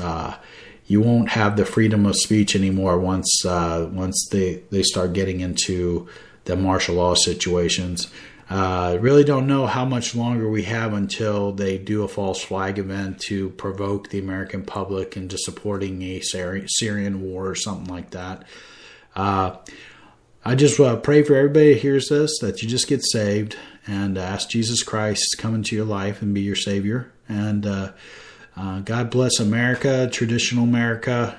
Speaker 6: You won't have the freedom of speech anymore once they start getting into the martial law situations. Really don't know how much longer we have until they do a false flag event to provoke the American public into supporting a Syrian war or something like that. I just pray for everybody who hears this that you just get saved and ask Jesus Christ to come into your life and be your Savior. And God bless America, traditional America,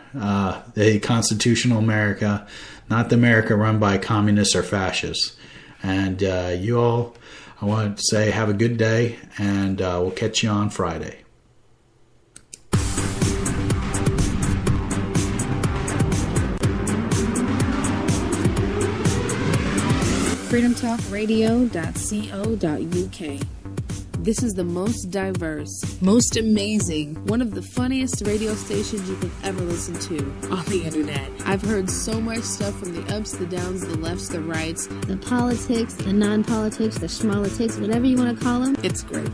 Speaker 6: the constitutional America, not the America run by communists or fascists. And you all, I want to say have a good day, and we'll catch you on Friday.
Speaker 1: freedomtalkradio.co.uk. This is the most diverse, most amazing, one of the funniest radio stations you could ever listen to on the internet. I've heard so much stuff from the ups, the downs, the lefts, the rights,
Speaker 2: the politics, the non-politics, the schmalitics, whatever you want to call them.
Speaker 1: It's great.